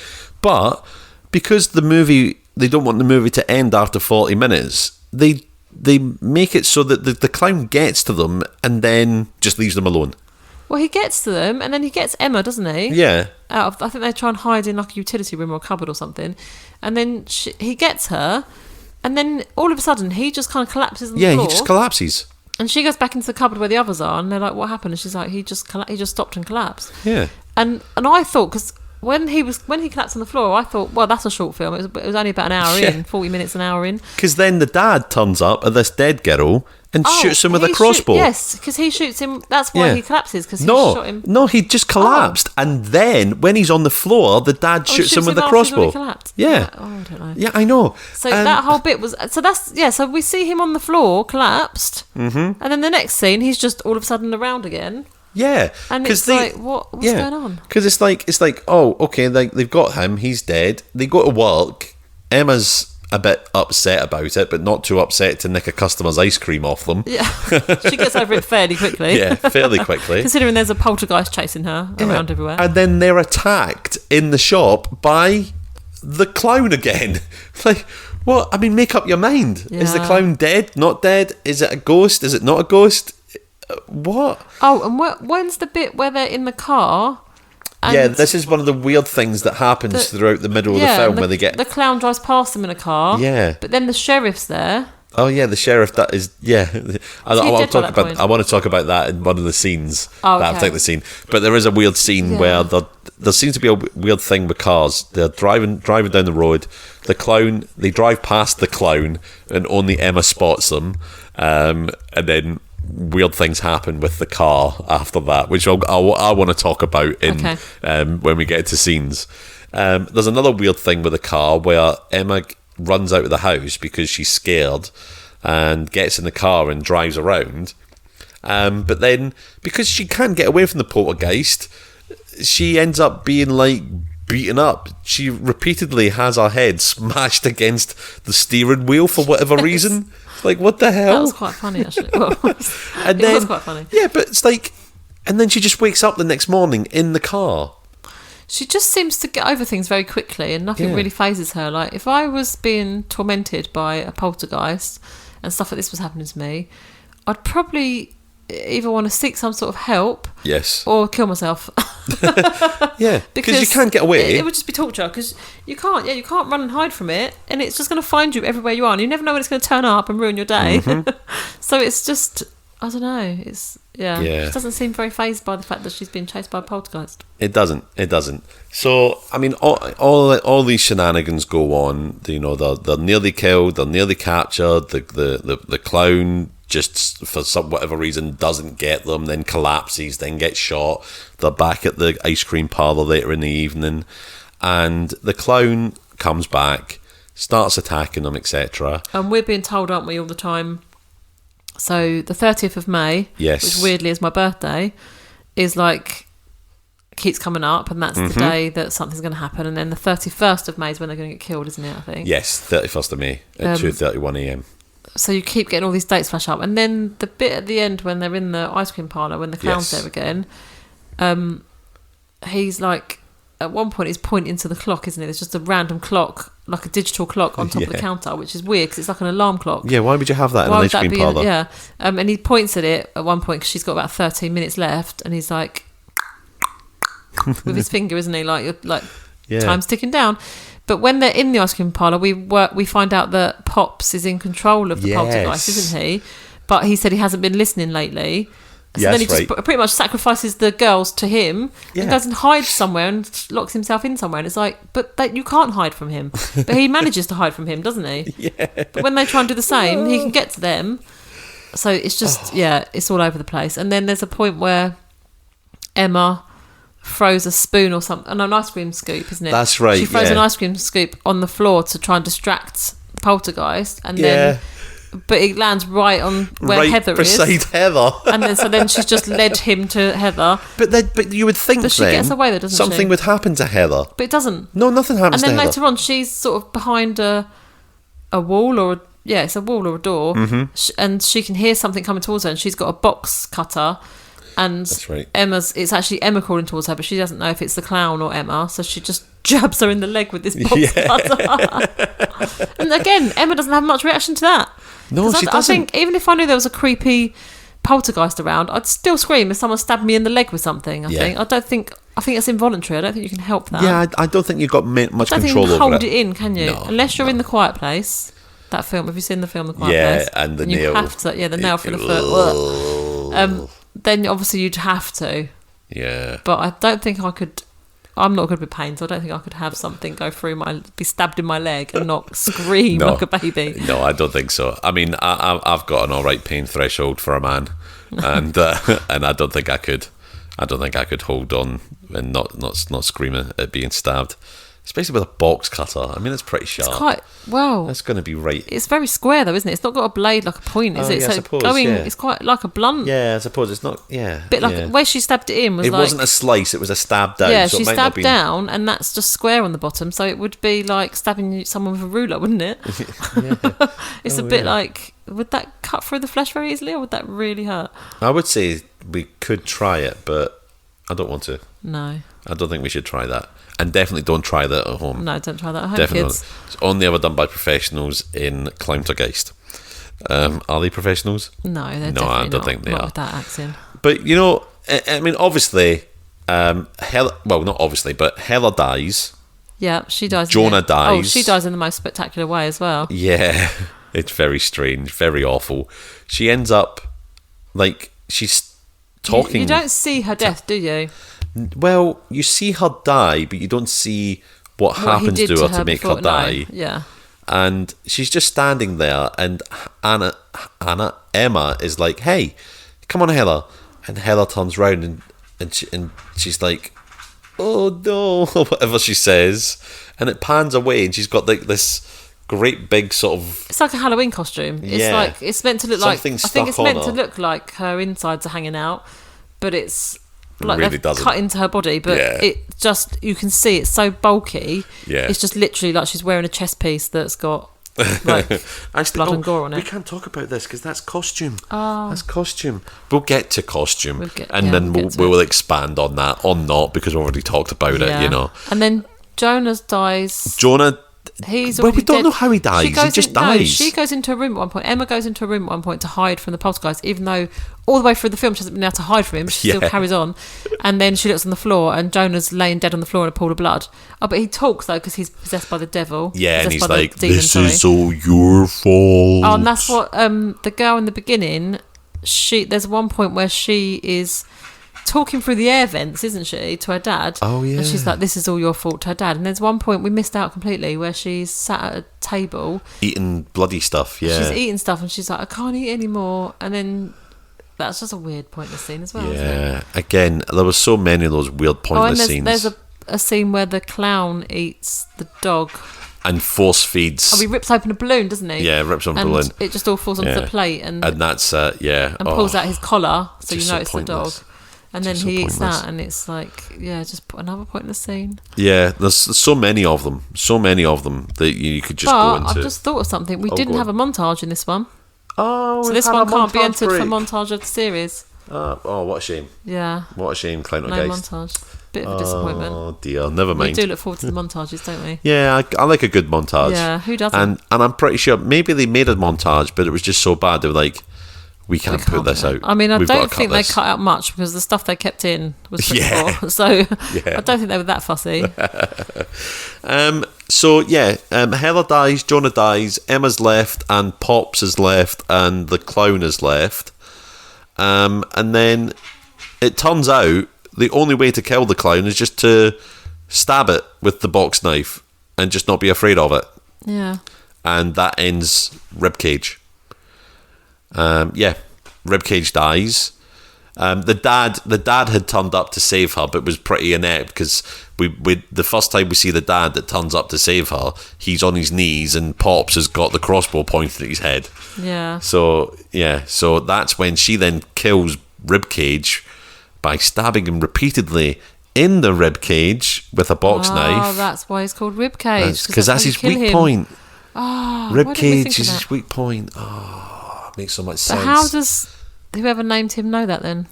But because they don't want the movie to end after 40 minutes, they make it so that the clown gets to them and then just leaves them alone. Well, he gets to them, and then he gets Emma, doesn't he? Yeah. I think they try and hide in like a utility room or a cupboard or something, and then he gets her, and then all of a sudden he just kind of collapses on the floor. Yeah, he just collapses. And she goes back into the cupboard where the others are, and they're like, "What happened?" And she's like, "He just stopped and collapsed." Yeah. And I thought, because when he collapsed on the floor, I thought, well, that's a short film. It was only about an hour in, 40 minutes, an hour in. Because then the dad turns up at this dead girl and shoots him with a crossbow. Yes, because he shoots him. That's why he collapses, because he shot him. No, he just collapsed. And then when he's on the floor, the dad shoots him with a crossbow. Yeah. Oh, I don't know. Yeah, I know. So that whole bit was... So we see him on the floor, collapsed. Mm-hmm. And then the next scene, he's just all of a sudden around again. Yeah, and it's like, what's going on? Because it's like, oh, okay, they've got him, he's dead. They go to work. Emma's a bit upset about it, but not too upset to nick a customer's ice cream off them. Yeah, she gets over it fairly quickly. Yeah, fairly quickly. Considering there's a poltergeist chasing her around everywhere. And then they're attacked in the shop by the clown again. Like, what? I mean, make up your mind. Yeah. Is the clown dead? Not dead? Is it a ghost? Is it not a ghost? What? Oh, and when's the bit where they're in the car? Yeah, this is one of the weird things that happens throughout the middle of the film, where they get... The clown drives past them in a car. Yeah. But then the sheriff's there. Oh, yeah, the sheriff, that is... Yeah. I want to talk about that in one of the scenes. Oh, okay. That particular scene. But there is a weird scene where there seems to be a weird thing with cars. They're driving down the road. The clown... They drive past the clown, and only Emma spots them. And then... weird things happen with the car after that, which I want to talk about when we get to scenes. There's another weird thing with the car where Emma runs out of the house because she's scared and gets in the car and drives around. But then, because she can't get away from the poltergeist, she ends up being like beaten up. She repeatedly has her head smashed against the steering wheel for whatever reason. Like, what the hell? That was quite funny, actually. It was quite funny. Yeah, but it's like... And then she just wakes up the next morning in the car. She just seems to get over things very quickly, and nothing really phases her. Like, if I was being tormented by a poltergeist and stuff like this was happening to me, I'd probably either want to seek some sort of help, or kill myself. Yeah, because you can't get away. It would just be torture, because you can't run and hide from it, and it's just going to find you everywhere you are, and you never know when it's going to turn up and ruin your day. Mm-hmm. So it's just, I don't know, it's she doesn't seem very fazed by the fact that she's been chased by a poltergeist. It doesn't. So I mean, all these shenanigans go on. You know, they're nearly killed, they're nearly captured. The clown just for whatever reason doesn't get them, then collapses, then gets shot. They're back at the ice cream parlour later in the evening, and the clown comes back, starts attacking them, etc. And we're being told, aren't we, all the time? So the 30th of May, which weirdly is my birthday, is like keeps coming up, and that's the day that something's going to happen. And then the 31st of May is when they're going to get killed, isn't it? I think. Yes, 31st of May at 2:31 a.m. So you keep getting all these dates flash up, and then the bit at the end when they're in the ice cream parlour, when the clown's there again, he's like, at one point he's pointing to the clock, isn't it? There's just a random clock, like a digital clock on top of the counter, which is weird because it's like an alarm clock. Yeah, why would you have that in an ice cream parlour? And he points at it at one point because she's got about 13 minutes left, and he's like, with his finger, isn't he? Like time's ticking down. But when they're in the ice cream parlour, we find out that Pops is in control of the poltergeist, isn't he? But he said he hasn't been listening lately. So then he just pretty much sacrifices the girls to him and goes and hides somewhere and locks himself in somewhere. And it's like, but you can't hide from him. But he manages to hide from him, doesn't he? Yeah. But when they try and do the same, he can get to them. So it's just, it's all over the place. And then there's a point where Emma throws a spoon or something, an ice cream scoop, isn't it? That's right. She throws an ice cream scoop on the floor to try and distract Poltergeist, and but it lands right on where Heather beside is. Heather. And then she's just led him to Heather. But you would think she gets away though, doesn't something she? would happen to Heather. But it doesn't. No, nothing happens to Heather. And then later on, she's sort of behind a wall or it's a wall or a door, and she can hear something coming towards her, and she's got a box cutter. And that's right. It's actually Emma crawling towards her, but she doesn't know if it's the clown or Emma, so she just jabs her in the leg with this box cutter. And again, Emma doesn't have much reaction to that. No, she doesn't. I think even if I knew there was a creepy poltergeist around, I'd still scream if someone stabbed me in the leg with something. I think it's involuntary. I don't think you can help that. Yeah, I don't think you've got much control over it. I don't think you can hold it in, can you? No, Unless you're in The Quiet Place. That film, have you seen the film The Quiet Place? Yeah, and the you nail. Have to, the nail through the foot. Then obviously you'd have to. Yeah. But I don't think I could. I'm not good with pain, so I don't think I could have something go through be stabbed in my leg and not scream like a baby. No, I don't think so. I mean, I've got an all right pain threshold for a man, and and I don't think I could. I don't think I could hold on and not screaming at being stabbed. Especially with a box cutter. I mean, it's pretty sharp. It's quite, That's going to be right. It's very square though, isn't it? It's not got a blade like a point, is it? Yeah, so I suppose, it's quite like a blunt. Yeah, I suppose it's not. Yeah, bit like the way she stabbed it in was it wasn't a slice; it was a stab down. Yeah, so she it might stabbed not down, and that's just square on the bottom. So it would be like stabbing someone with a ruler, wouldn't it? It's a bit like, would that cut through the flesh very easily, or would that really hurt? I would say we could try it, but I don't want to. No, I don't think we should try that. And definitely don't try that at home. No, don't try that at home, definitely kids. Not. It's only ever done by professionals in Clowntergeist. Are they professionals? No, they're no, definitely I don't think they not are. With that accent. But, you know, I mean, obviously, not obviously, but Heather dies. Yeah, she dies. Jonah dies. Oh, she dies in the most spectacular way as well. Yeah, it's very strange, very awful. She ends up, like, she's talking... You don't see her death, do you? Well, you see her die, but you don't see what happens to her to make her die. No. Yeah. And she's just standing there, and Emma is like, "Hey, come on, Heather." And Heather turns round and she's like, "Oh no," or whatever she says, and it pans away, and she's got like this great big sort of... It's like a Halloween costume. It's like, it's meant to look like... I think it's meant to look like her insides are hanging out, but it's... Like really they've doesn't. Cut into her body, but it just, you can see it's so bulky. Yeah, it's just literally like she's wearing a chest piece that's got like blood and gore on it. We can't talk about this because that's costume. That's costume. We'll get to costume, then we'll expand on that or not, because we've already talked about it. You know. And then Jonah dies. We don't know how he dies. He just dies. No, she goes into a room at one point. Emma goes into a room at one point to hide from the poltergeist, even though all the way through the film she hasn't been able to hide from him. She still carries on. And then she looks on the floor, and Jonah's laying dead on the floor in a pool of blood. Oh, but he talks though, because he's possessed by the devil. Yeah, and he's like, "This is all your fault." Oh, and that's what the girl in the beginning. There's one point where she is talking through the air vents, isn't she, to her dad? Oh yeah. And she's like, "This is all your fault," to her dad. And there's one point we missed out completely where she's sat at a table eating bloody stuff. Yeah, she's eating stuff, and she's like, "I can't eat anymore." And then that's just a weird pointless scene as well. Yeah, again, there was so many of those weird pointless scenes. There's a scene where the clown eats the dog and force feeds. Oh, he rips open a balloon, doesn't he? Yeah, rips open a balloon. It just all falls onto the plate, and that's and pulls out his collar, so you know it's the dog. And then he eats pointless. that, and it's like, just put another pointless scene. Yeah, there's so many of them that you could just go into. I've just thought of something. We didn't have a montage in this one. Oh, so this one can't be entered for montage of the series. What a shame. Yeah. What a shame, Clowntergeist. No montage. Bit of a disappointment. Oh dear, never mind. We do look forward to the montages, don't we? Yeah, I like a good montage. Yeah, who doesn't? And I'm pretty sure maybe they made a montage, but it was just so bad they were like, we can't put this out. I mean, I don't think they cut out much, because the stuff they kept in was pretty poor. So I don't think they were that fussy. Heather dies, Jonah dies, Emma's left, and Pops is left, and the clown is left. And then it turns out the only way to kill the clown is just to stab it with the box knife and just not be afraid of it. Yeah. And that ends Ribcage. Ribcage dies. The dad had turned up to save her, but was pretty inept because we the first time we see the dad that turns up to save her, he's on his knees and Pops has got the crossbow pointed at his head. Yeah. So that's when she then kills Ribcage by stabbing him repeatedly in the ribcage with a box knife. Oh, that's why it's called Ribcage. Because that's his weak point. Oh, Ribcage is his weak point. Oh, it makes so much sense. But how does whoever named him know that then?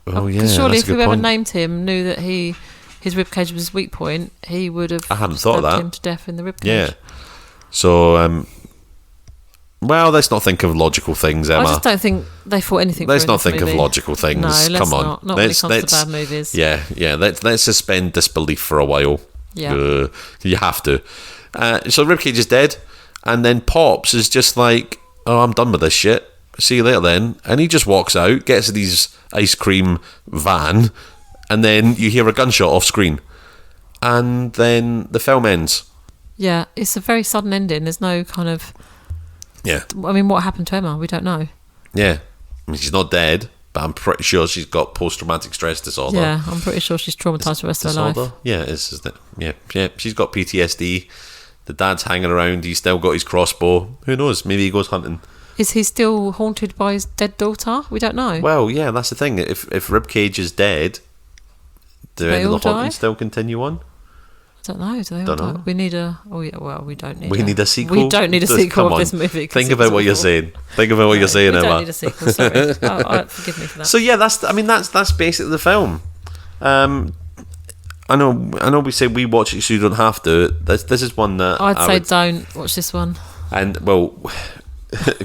Oh yeah, surely that's if a good whoever point. named him knew that his ribcage was his weak point, he would have I hadn't thought of stabbed that. him to death in the ribcage. Yeah. So, well, let's not think of logical things, Emma. I just don't think they thought anything. Let's through in not this think movie. of logical things. No, let's Come on. not. Not when it comes to bad movies. Yeah. Let's suspend disbelief for a while. Yeah. You have to. So Ribcage is dead, and then Pops is just like, "Oh, I'm done with this shit. See you later then." And he just walks out, gets in his ice cream van, and then you hear a gunshot off screen, and then the film ends. Yeah, it's a very sudden ending. There's no kind of. Yeah. I mean, what happened to Emma? We don't know. Yeah. I mean, she's not dead, but I'm pretty sure she's got post-traumatic stress disorder. Yeah, I'm pretty sure she's traumatised for the rest of her life. Yeah, it is, isn't it? Yeah. She's got PTSD. The dad's hanging around. He's still got his crossbow. Who knows? Maybe he goes hunting. Is he still haunted by his dead daughter? We don't know. Well, yeah, that's the thing. If Ribcage is dead, do any of the hauntings still continue on? I don't know. Do they Don't all know. die? We need a. Oh yeah. Well, we don't need. We need a sequel. We don't need a sequel of this movie. Think about what you're saying. Think about what you're saying, we Emma. We don't need a sequel. Sorry. Forgive me for that. So yeah, that's basically the film. I know. We say we watch it so you don't have to. This is one that I'd say don't watch this one. And well,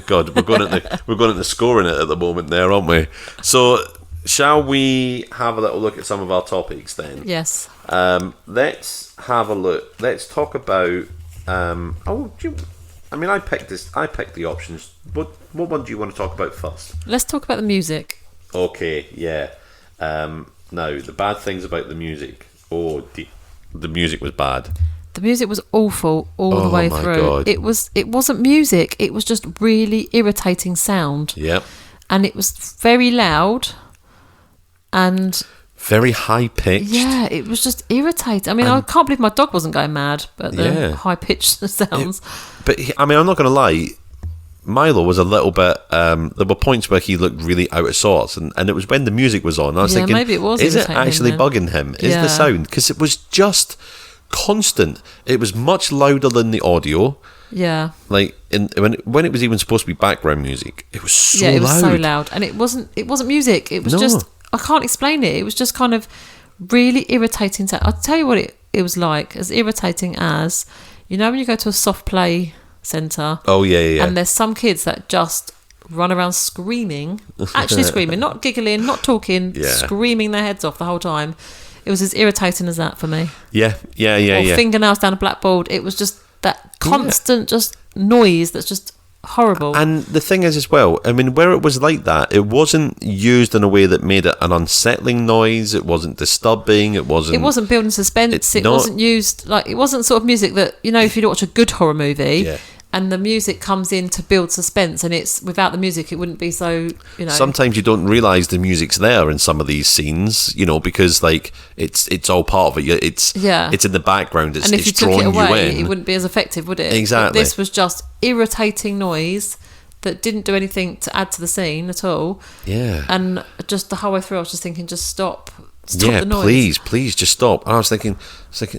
God, we're going into scoring it at the moment, there, aren't we? So, shall we have a little look at some of our topics then? Yes. Let's have a look. Let's talk about. I picked this. I picked the options. What one do you want to talk about first? Let's talk about the music. Okay. Yeah. Now the bad things about the music. Oh, the music was bad. The music was awful all the way my through. God. It wasn't music. It was just really irritating sound. Yep. And it was very loud and very high pitched. Yeah, it was just irritating. I mean, I can't believe my dog wasn't going mad at the high pitched sounds. I'm not going to lie. Milo was a little bit. There were points where he looked really out of sorts, and it was when the music was on. I was thinking, maybe it was. Is it actually bugging him? Is the sound? Because it was just constant. It was much louder than the audio. Yeah. Like when it was even supposed to be background music, it was so loud. Yeah, it was so loud, and it wasn't music. It was just. I can't explain it. It was just kind of really irritating. I'll tell you what it was like. As irritating as, when you go to a soft play centre. Oh, yeah. And there's some kids that just run around screaming. Actually screaming. Not giggling, not talking. Yeah. Screaming their heads off the whole time. It was as irritating as that for me. Yeah. Or fingernails down a blackboard. It was just that constant just noise that's just horrible. And the thing is as well, I mean, where it was like that, it wasn't used in a way that made it an unsettling noise. It wasn't disturbing. It wasn't building suspense. It wasn't used like, it wasn't sort of music that, if you watch a good horror movie and the music comes in to build suspense, and it's without the music it wouldn't be so, Sometimes you don't realise the music's there in some of these scenes, because like it's all part of it. It's in the background. And if you took it away, it wouldn't be as effective, would it? Exactly. But this was just irritating noise that didn't do anything to add to the scene at all. Yeah. And just the whole way through I was just thinking, just stop the noise. please just stop. And I was thinking,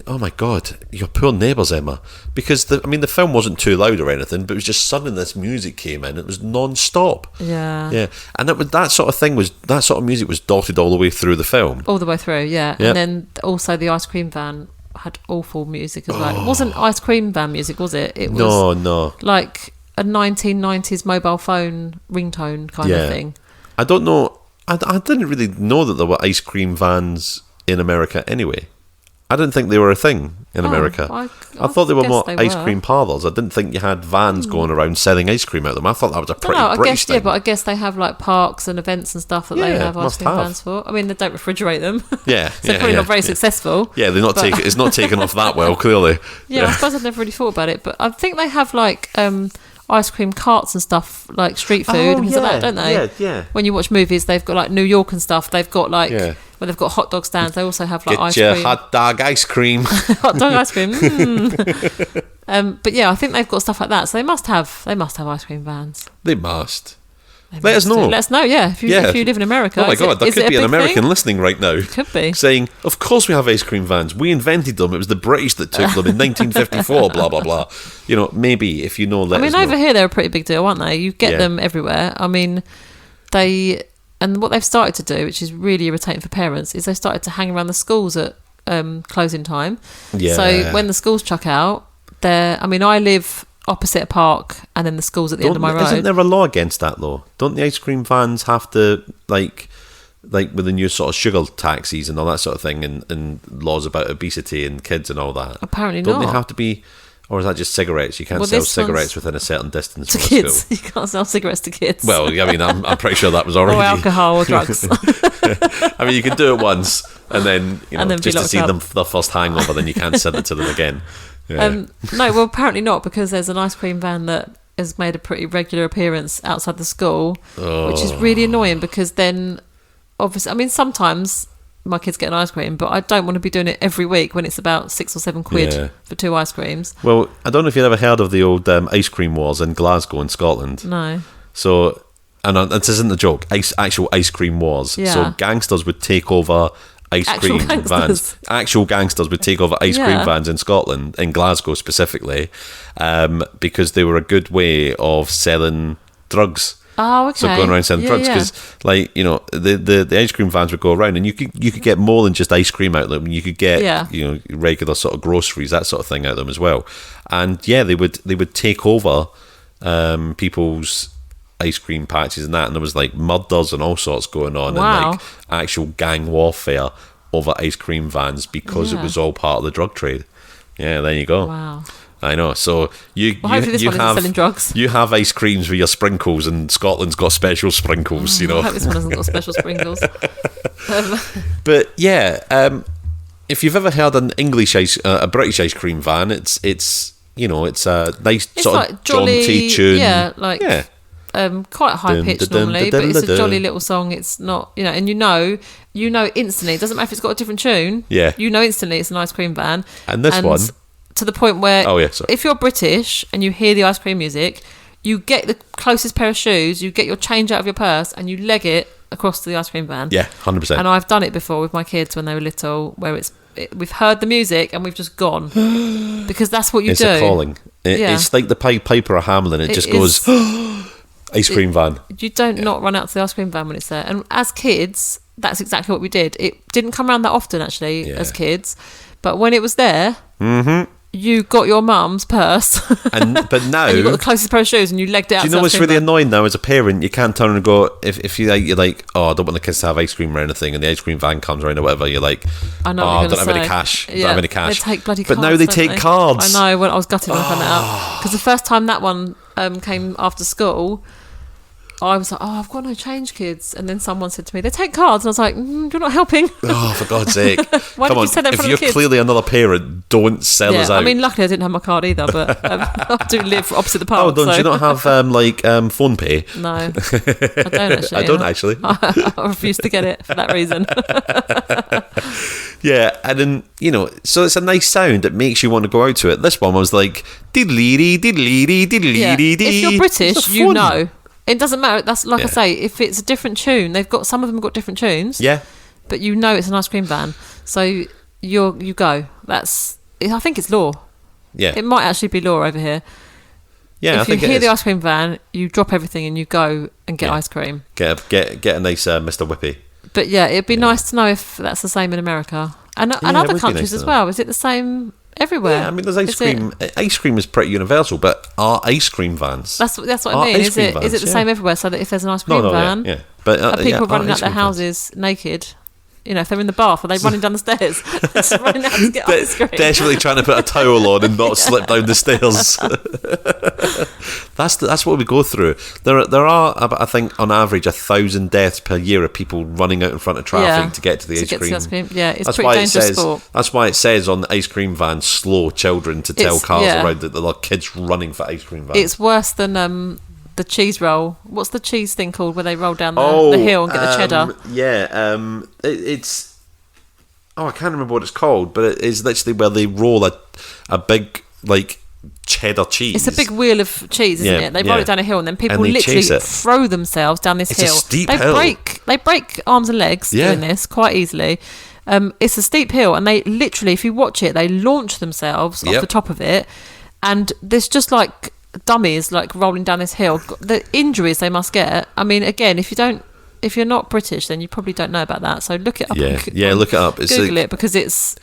oh my God, your poor neighbours, Emma, because the film wasn't too loud or anything, but it was just suddenly this music came in. It was non-stop. Yeah, and that sort of music was dotted all the way through the film. All the way through, yeah. And then also the ice cream van had awful music as well. It wasn't ice cream van music, was it? It was no, like a 1990s mobile phone ringtone kind of thing. I don't know. I didn't really know that there were ice cream vans in America anyway. I didn't think they were a thing in America. I thought they were more ice cream parlours. I didn't think you had vans going around selling ice cream out of them. I thought that was a pretty British thing. Yeah, but I guess they have like parks and events and stuff that they have ice cream vans for. I mean, they don't refrigerate them. Yeah, so they're probably not very successful. Yeah, it's not taken off that well, clearly. I suppose I've never really thought about it, but I think they have like ice cream carts and stuff, like street food and things like that, don't they? Yeah. When you watch movies, they've got like New York and stuff. They've got like when they've got hot dog stands, they also have like ice cream. Get your hot dog ice cream. Hot dog ice cream. But yeah, I think they've got stuff like that. So they must have ice cream vans. They must. Let us know. Let us know, if you live in America. Oh my God, there could be an American listening right now. Could be. Saying, of course we have ice cream vans. We invented them. It was the British that took them in 1954, blah, blah, blah. You know, maybe, if you know, let us know. Over here, they're a pretty big deal, aren't they? You get them everywhere. I mean, and what they've started to do, which is really irritating for parents, is they started to hang around the schools at closing time. Yeah. So when the schools chuck out, I live opposite a park, and then the school's at the end of my road. Isn't there a law against that, though? Don't the ice cream vans have to, like with the new sort of sugar taxis and all that sort of thing, and laws about obesity and kids and all that? Apparently don't not. They have to be, or is that just cigarettes? You can't sell cigarettes within a certain distance to from kids. School. You can't sell cigarettes to kids. Well, I mean, I'm pretty sure that was already... or alcohol or drugs. I mean, you can do it once, and then, just to see up. them the first hangover, then you can't send it to them again. Yeah. No, well, apparently not, because there's an ice cream van that has made a pretty regular appearance outside the school, which is really annoying, because then, obviously, I mean, sometimes my kids get an ice cream, but I don't want to be doing it every week when it's about £6 or £7 for 2 ice creams. Well, I don't know if you've ever heard of the old ice cream wars in Glasgow in Scotland. No. So, and this isn't a joke, actual ice cream wars. Yeah. So gangsters would take over actual vans. Actual gangsters would take over ice cream vans in Scotland, in Glasgow specifically, because they were a good way of selling drugs. Oh, okay. So going around selling drugs, because the ice cream vans would go around, and you could get more than just ice cream out of them. You could get regular sort of groceries, that sort of thing, out of them as well. And they would take over people's ice cream patches and that, and there was like murders and all sorts going on, and like actual gang warfare over ice cream vans, because it was all part of the drug trade. Yeah, there you go. Wow. I know. So you hopefully this one isn't selling drugs. You have ice creams with your sprinkles, and Scotland's got special sprinkles. I hope this one hasn't got special sprinkles. But if you've ever heard an a British ice cream van, it's a nice sort like of jolly, jaunty tune. Quite high pitched normally, but it's a jolly little song. It's not, and you know instantly. It doesn't matter if it's got a different tune. Yeah, you know instantly it's an ice cream van. And this one, to the point where, if you're British and you hear the ice cream music, you get the closest pair of shoes, you get your change out of your purse, and you leg it across to the ice cream van. Yeah, 100%. And I've done it before with my kids when they were little, where we've heard the music and we've just gone, because that's what you do. It's a calling. It's like the Piper of Hamelin. It just goes. Ice cream van. You don't not run out to the ice cream van when it's there. And as kids, that's exactly what we did. It didn't come around that often, actually, as kids. But when it was there, you got your mum's purse. But now... and you got the closest pair of shoes and you legged it out. Do you know what's really annoying now as a parent? You can't turn and go... If you're like, I don't want the kids to have ice cream or anything, and the ice cream van comes around or whatever, you're like, I know I don't have any cash. Don't have any cash. They take bloody cards, but now they take cards. I know. When I was gutted when I found that out. Because the first time that one came after school... I was like, I've got no change, kids. And then someone said to me, they take cards. And I was like, you're not helping. Oh, for God's sake. Why did you say that in front of the kids? If you're clearly another parent, don't sell us out. I mean, luckily I didn't have my card either, but I do live opposite the park. Oh, don't you not have phone pay? No, I don't actually. I don't actually. I refuse to get it for that reason. Yeah, and then, so it's a nice sound that makes you want to go out to it. This one was like, diddly-dee, diddly-dee, diddly-dee. If you're British, you know. It doesn't matter. That's like I say. If it's a different tune, some of them have got different tunes. Yeah, but you know it's an ice cream van, so you go. I think it's law. Yeah, it might actually be law over here. Yeah, if you hear the ice cream van, you drop everything and you go and get ice cream. Get a nice Mr. Whippy. But it'd be nice to know if that's the same in America and other countries as well. Is it the same? Everywhere. Yeah, I mean, there's ice cream. Ice cream is pretty universal, but are ice cream vans? That's what I mean. Is it the same everywhere? So that if there's an ice cream van, but are people running out their houses naked? if they're in the bath, are they running down the stairs? Just running out to get ice cream. Desperately trying to put a towel on and not slip down the stairs. That's what we go through. There are, I think, on average, 1,000 deaths per year of people running out in front of traffic to get to the ice cream. Yeah, it's pretty dangerous sport. That's why it says on the ice cream van, slow children to tell cars around that there are kids running for ice cream vans. It's worse than the cheese roll. What's the cheese thing called where they roll down the hill and get the cheddar? Yeah, it's... Oh, I can't remember what it's called, but it is literally where they roll a big, like, cheddar cheese. It's a big wheel of cheese, isn't it? They roll it down a hill and then people literally throw themselves down this hill. It's a steep hill. They break arms and legs doing this quite easily. It's a steep hill and they literally, if you watch it, they launch themselves off the top of it, and there's just like dummies like rolling down this hill. The injuries they must get. I mean, again, if you're not British, then you probably don't know about that. So look it up. Look it up. Google it because it's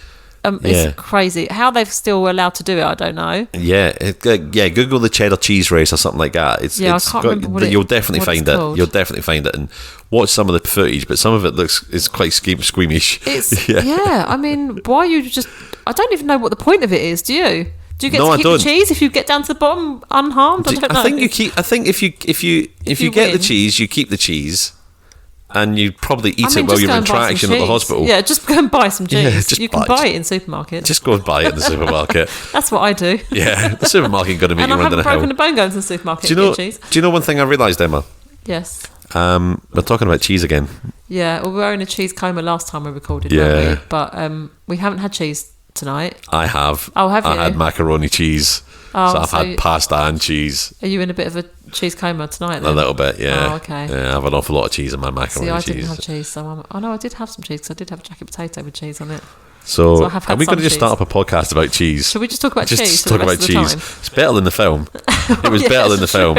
crazy. How they've still allowed to do it, I don't know. Google the cheddar cheese race or something like that. I can't remember you'll definitely find it. Called. You'll definitely find it and watch some of the footage, but some of it is quite squeamish. I mean, why you just... I don't even know what the point of it is. Do you? Do you get to keep the cheese if you get down to the bottom unharmed? I don't know. I think if you get the cheese, you keep the cheese. And you probably eat it while you're in traction at the hospital. Yeah, just go and buy some cheese. You can buy it in supermarkets. Just go and buy it in the supermarket. That's what I do. Yeah, the supermarket got to meet you around the hill. And I haven't broken a bone going to the supermarket to get cheese. Do you know one thing I realised, Emma? Yes. We're talking about cheese again. Yeah, well, we were in a cheese coma last time we recorded, weren't we? But we haven't had cheese tonight. I have. Oh, have you? I had macaroni cheese. So I've had pasta and cheese. Are you in a bit of a cheese coma tonight then? A little bit, yeah. Oh, okay. Yeah, I have an awful lot of cheese in my macaroni cheese. See, I didn't have cheese, so I did have some cheese because I did have a jacket potato with cheese on it. So are we going to just start up a podcast about cheese? Should we just talk about cheese? Just talk about cheese. It's better than the film. It was better than the film.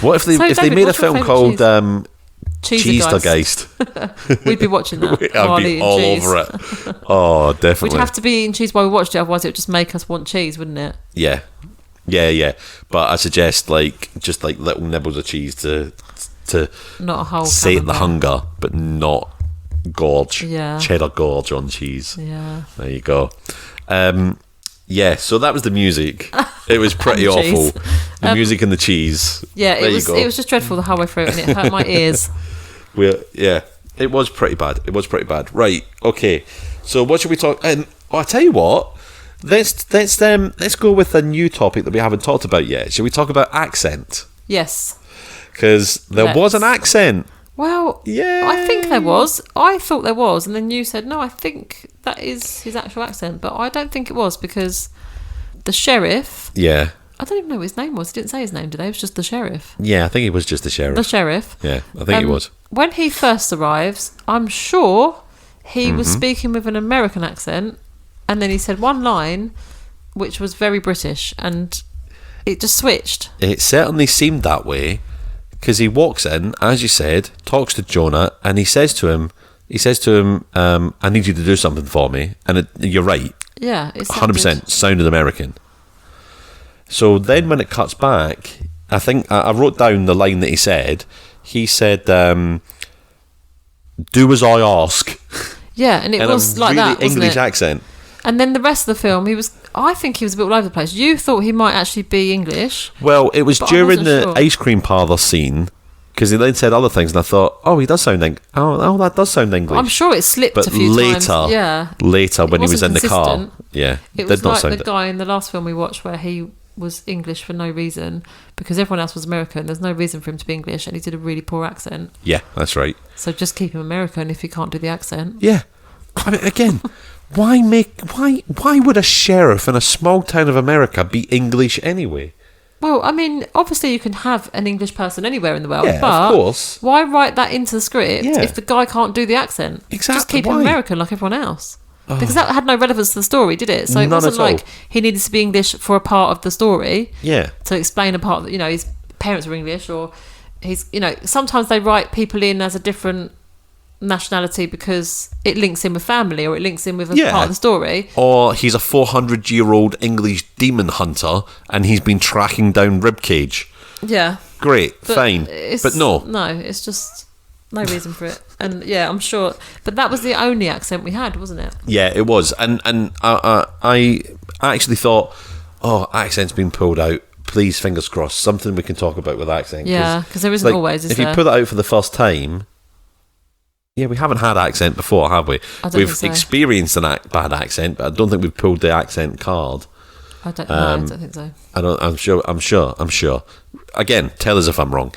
What if they made a film called Clowntergeist? We'd be watching that. I'd be all over it. Oh, definitely. We'd have to be eating cheese while we watched it, otherwise it would just make us want cheese, wouldn't it? Yeah. But I suggest just little nibbles of cheese to not a whole sate the hunger, but not gorge. Yeah. Cheddar gorge on cheese. Yeah. There you go. So that was the music. It was pretty awful. The music and the cheese. Yeah, it was just dreadful the whole way through, and it hurt my ears. It was pretty bad. Right. Okay. So what should we talk? And I tell you what. Let's go with a new topic that we haven't talked about yet. Should we talk about accent? Yes. Because there was an accent. Well, yeah. I think there was. I thought there was, and then you said no. I think that is his actual accent, but I don't think it was because the sheriff. Yeah. I don't even know what his name was. He didn't say his name today. It was just the sheriff. Yeah, I think it was just the sheriff. The sheriff. Yeah, I think it was. When he first arrives, I'm sure he was speaking with an American accent. And then he said one line, which was very British, and it just switched. It certainly seemed that way, because he walks in, as you said, talks to Jonah, and he says to him, I need you to do something for me. And you're right. Yeah, it's 100% sounded American. So then when it cuts back, I think I wrote down the line that he said. He said, do as I ask. Yeah, and it was like that, wasn't English it? accent. And then the rest of the film, I think he was a bit all over the place. You thought he might actually be English. Well, it was during the ice cream parlour scene, because he then said other things, and I thought, he does sound English. Oh, that does sound English. I'm sure it slipped a few times. Yeah. Later, when he was in the car. Yeah. It was like the guy in the last film we watched where he was English for no reason, because everyone else was American. There's no reason for him to be English, and he did a really poor accent. Yeah, that's right. So just keep him American if he can't do the accent. Yeah. I mean, again... Why would a sheriff in a small town of America be English anyway? Well, I mean, obviously you can have an English person anywhere in the world, yeah, but of course. Why write that into the script if the guy can't do the accent? Exactly. Just keep him American like everyone else. Because that had no relevance to the story, did it? So it wasn't like he needed to be English for a part of the story. Yeah. To explain a part that, his parents were English, or sometimes they write people in as a different nationality because it links in with family, or it links in with a part of the story. Or he's a 400-year-old English demon hunter and he's been tracking down Ribcage. Yeah. Great, fine. But no. No, it's just no reason for it. And yeah, I'm sure. But that was the only accent we had, wasn't it? Yeah, it was. And I actually thought, oh, accent's been pulled out. Please, fingers crossed, something we can talk about with accent. Yeah, because there isn't always, is there? If you put it out for the first time, yeah, we haven't had accent before, have we? We've think so. Experienced an bad accent, but I don't think we've pulled the accent card. I don't think so. I'm sure. Again, tell us if I'm wrong.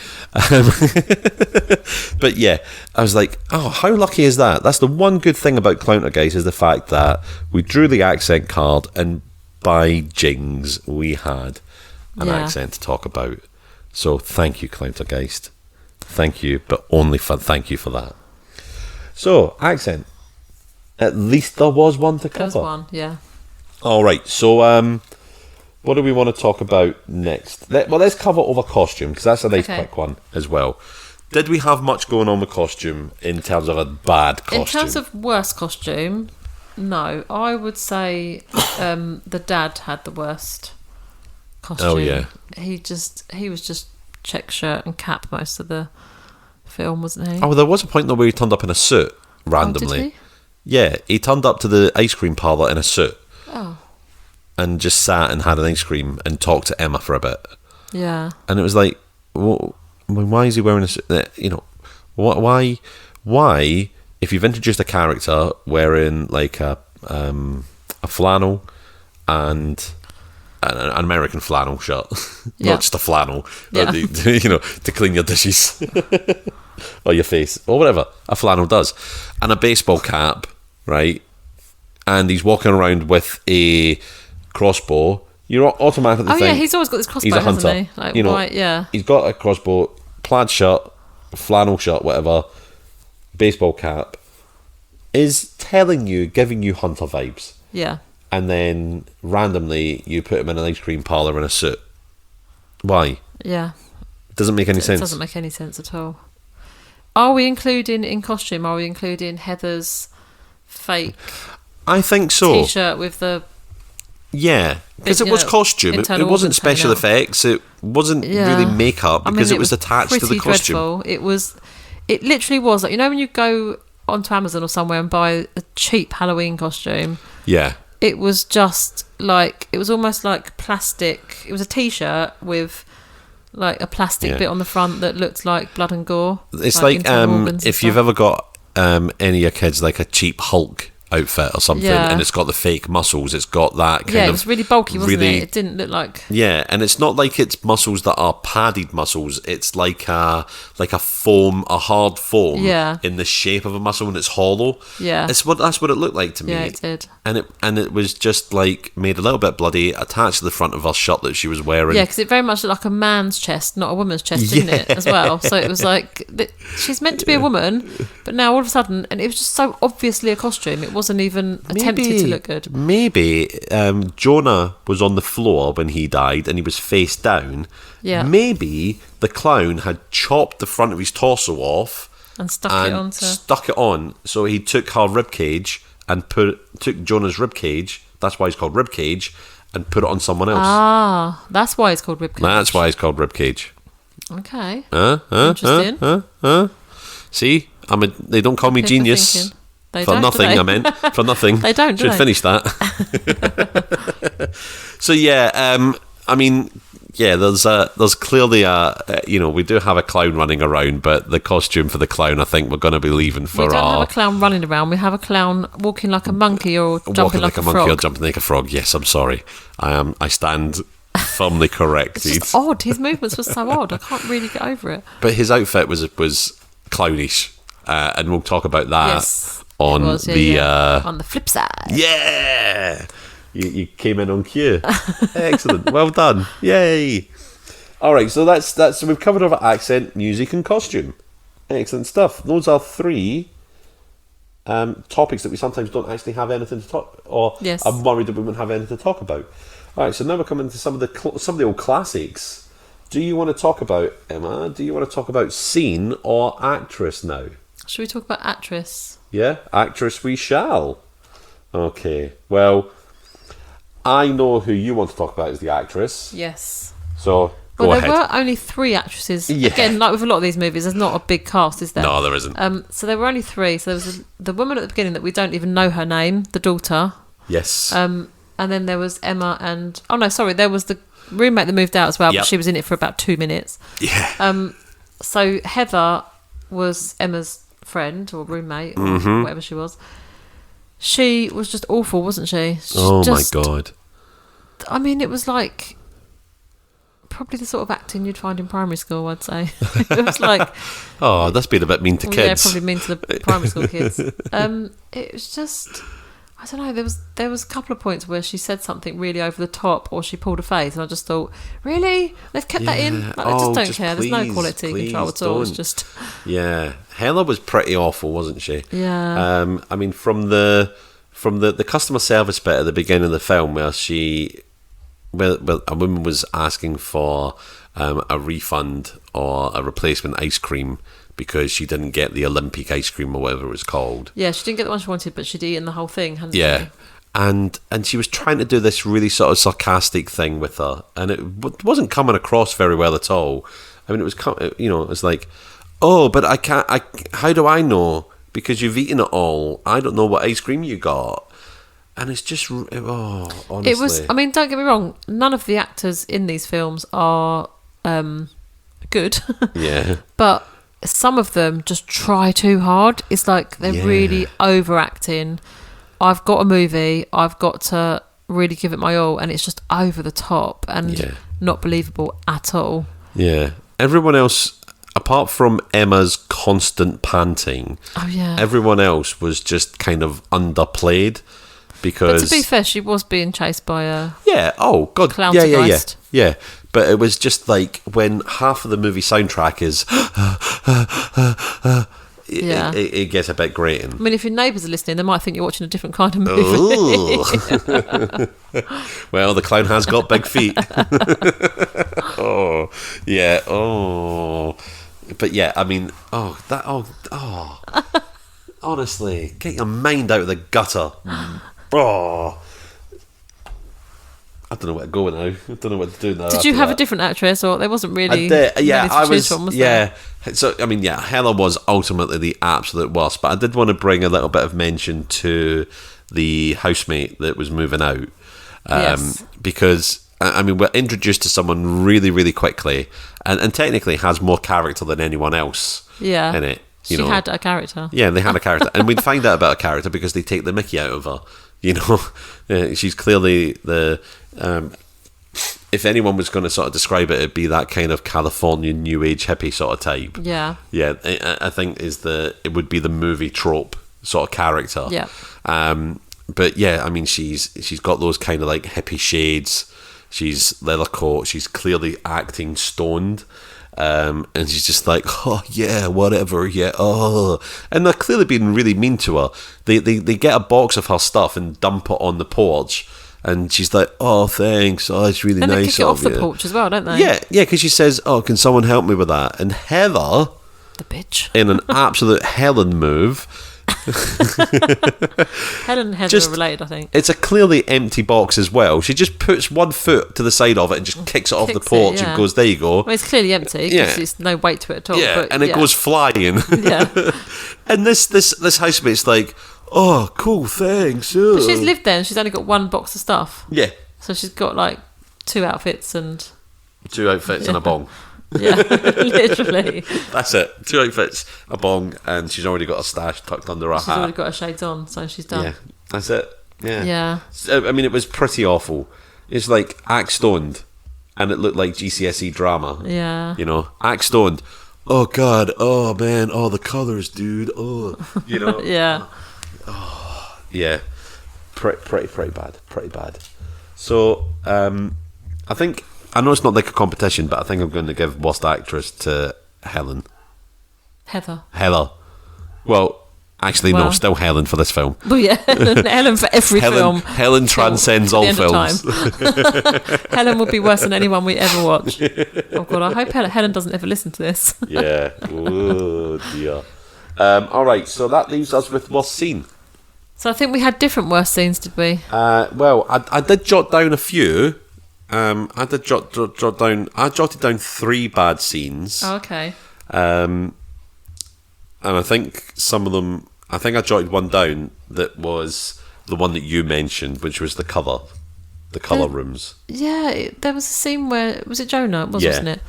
But yeah, I was like, oh, how lucky is that? That's the one good thing about Clowntergeist, is the fact that we drew the accent card, and by jings, we had an accent to talk about. So thank you, Clowntergeist. Thank you, but only thank you for that. So, accent. At least there was one to cover. There was one, yeah. All right, so what do we want to talk about next? Let's cover over costume, because that's a nice quick one as well. Did we have much going on with costume in terms of a bad costume? In terms of worst costume, no. I would say the dad had the worst costume. Oh, yeah. He was just check shirt and cap most of the film, wasn't he? Oh, there was a point though where he turned up in a suit randomly. Oh, did he? Yeah, he turned up to the ice cream parlour in a suit. Oh. And just sat and had an ice cream and talked to Emma for a bit. Yeah. And it was like, well, why is he wearing a suit? You know, why? If you've introduced a character wearing like a flannel and an American flannel shirt, not just a flannel, to clean your dishes or your face or whatever a flannel does, and a baseball cap, right? And he's walking around with a crossbow. You're automatically think, he's always got this crossbow, he's a hunter, hasn't he? Like, white, yeah. He's got a crossbow, plaid shirt, flannel shirt, whatever, baseball cap, is giving you hunter vibes. Yeah. And then randomly you put him in an ice cream parlour in a suit. Why? Yeah. Doesn't make any sense. It doesn't make any sense at all. Are we including Heather's fake I think so. T-shirt with the... Yeah, because it was costume. It wasn't special effects. It wasn't really makeup, because it was attached to the costume. Dreadful. It literally was. Like, you know when you go onto Amazon or somewhere and buy a cheap Halloween costume? Yeah. It was just like... It was almost like plastic. It was a T-shirt with like a plastic bit on the front that looked like blood and gore. It's like if you've ever got any of your kids like a cheap Hulk outfit or something, and it's got the fake muscles, it's got that kind of... Yeah, it was really bulky, wasn't it? It didn't look like... Yeah, and it's not like it's muscles that are padded muscles, it's like a hard foam in the shape of a muscle, and it's hollow. Yeah. That's what it looked like to me. Yeah, it did. And it was just like made a little bit bloody, attached to the front of her shirt that she was wearing. Yeah, because it very much looked like a man's chest, not a woman's chest, didn't it, as well? So it was like, she's meant to be a woman, but now all of a sudden, and it was just so obviously a costume, it wasn't even attempted to look good. Maybe Jonah was on the floor when he died and he was face down. Yeah. Maybe the clown had chopped the front of his torso off and stuck it on. So he took her rib cage and took Jonah's rib cage. That's why it's called rib cage, and put it on someone else. Ah, that's why it's called rib cage. That's why it's called rib cage. Okay. Interesting. See, they don't call me genius. For nothing. They don't. Should finish that. So yeah, I mean, yeah. There's clearly we do have a clown running around, but the costume for the clown, I think we're going to be leaving for. We don't have a clown running around. We have a clown walking like a monkey or jumping like a frog. Monkey or jumping like a frog. Yes, I'm sorry. I stand firmly corrected. It's just odd. His movements were so odd. I can't really get over it. But his outfit was clownish, and we'll talk about that. Yes. On on the flip side. Yeah, you came in on cue. Excellent, well done, yay! All right, so that's so we've covered over accent, music, and costume. Excellent stuff. Those are three topics that we sometimes don't actually have anything to talk, or I'm worried that we wouldn't have anything to talk about. All right, so now we're coming to some of the old classics. Do you want to talk about, Emma? Do you want to talk about scene or actress now? Should we talk about actress? Yeah, actress we shall. Okay, well, I know who you want to talk about as the actress. Yes. So, Well, Go there ahead. were only 3 actresses. Yeah. Again, like with a lot of these movies, there's not a big cast, is there? No, there isn't. So there were only 3. So there was the woman at the beginning that we don't even know her name, the daughter. Yes. And then there was Emma and... Oh, no, sorry. There was the roommate that moved out as well, Yep. but she was in it for about 2 minutes. Yeah. So Heather was Emma's friend or roommate or Mm-hmm. whatever she was. She was just awful, wasn't she? Oh, Just- my God. I mean, it was like... Probably the sort of acting you'd find in primary school, I'd say. It was like... Oh, that's been a bit mean to Yeah, kids. probably mean to the primary school kids. It was just, I don't know. There was a couple of points where she said something really over the top, or she pulled a face, and I just thought, really, they've kept that in. Yeah. Like, I just don't Just care. There's no please, quality please control at all. It's don't. just, Yeah. Hella was pretty awful, wasn't she? yeah, I mean, from the customer service bit at the beginning of the film, where a woman was asking for a refund or a replacement ice cream because she didn't get the Olympic ice cream or whatever it was called. yeah. She didn't get the one she wanted, but she'd eaten the whole thing, hadn't Yeah. she? And she was trying to do this really sort of sarcastic thing with her, and it wasn't coming across very well at all. I mean, it was it was like, oh, but I can't. How do I know? Because you've eaten it all. I don't know what ice cream you got. And it's just, honestly. It was. I mean, don't get me wrong. None of the actors in these films are good. Yeah. But some of them just try too hard. It's like they're Yeah. really overacting. I've got a movie, I've got to really give it my all, and it's just over the top and Yeah. not believable at all. Yeah. Everyone else, apart from Emma's constant panting, Oh, yeah. everyone else was just kind of underplayed because... But to be fair, she was being chased by a... Yeah. Oh God. Clowntergeist. Yeah. But it was just like when half of the movie soundtrack is, Yeah. it gets a bit grating. I mean, if your neighbours are listening, they might think you're watching a different kind of movie. Ooh. Well, the clown has got big feet. Oh, yeah. Oh, but yeah. I mean, honestly, get your mind out of the gutter. Oh. I don't know where to go now. I don't know what to do now. Did you have a different actress, or there wasn't really... I did, yeah, many to I choose was, from, yeah. there? So, I mean, yeah, Hella was ultimately the absolute worst, but I did want to bring a little bit of mention to the housemate that was moving out. Yes. Because, I mean, we're introduced to someone really, really quickly, and technically has more character than anyone else Yeah. in it. She You know. had a character. Yeah, they had a character, and we'd find out about a character because they take the mickey out of her. You know, she's clearly the. If anyone was going to sort of describe it, it'd be that kind of California new age hippie sort of type. Yeah. Yeah, I think it would be the movie trope sort of character. Yeah. But yeah, I mean, she's got those kind of like hippie shades. She's leather coat. She's clearly acting stoned. And she's just like, oh yeah, whatever, yeah, oh, and they're clearly being really mean to her. They get a box of her stuff and dump it on the porch, and she's like, oh thanks, oh it's really And they nice kick it off of the you. porch as well, don't they? Yeah, because she says, oh, can someone help me with that? And Heather, The bitch. in an absolute Helen move, Helen and Heather Just- are related, I think. it's a clearly empty box as well. She just puts one foot to the side of it and just kicks it off the Kicks it, porch yeah. and goes, there you go. Well, it's clearly empty because Yeah. there's no weight to it at all. Yeah, but and it goes flying. Yeah. And this housemate's like, oh, cool, thanks. But she's lived there and she's only got one box of stuff. Yeah, So she's got like 2 outfits and... 2 outfits and a bong. Yeah, literally. That's it. 2 outfits, a bong, and she's already got a stash tucked under her She's already hat. got her shades on, so she's done. Yeah, that's it. Yeah. Yeah. So, I mean, it was pretty awful. It's like act stoned, and it looked like GCSE drama. Yeah. You know, act stoned. Oh God. Oh man. Oh, the colors, dude. Oh, you know. Yeah. Yeah, pretty bad. Pretty bad. So, I think I know it's not like a competition, but I think I'm going to give worst actress to Helen. Heather. Well, actually, no, Well. still Helen for this film. Well, yeah. Helen for every film. Helen transcends all At the end films. of time. Helen would be worse than anyone we ever watch. Oh God, I hope Helen doesn't ever listen to this. Yeah. Oh dear. All right, so that leaves us with worst scene. So I think we had different worst scenes, did we? Well, I did jot down a few. I did jot down. I jotted down 3 bad scenes. Oh, okay. And I think some of them. I think I jotted one down that was the one that you mentioned, which was the colour rooms. Yeah, there was a scene where was it Jonah? It was, wasn't it?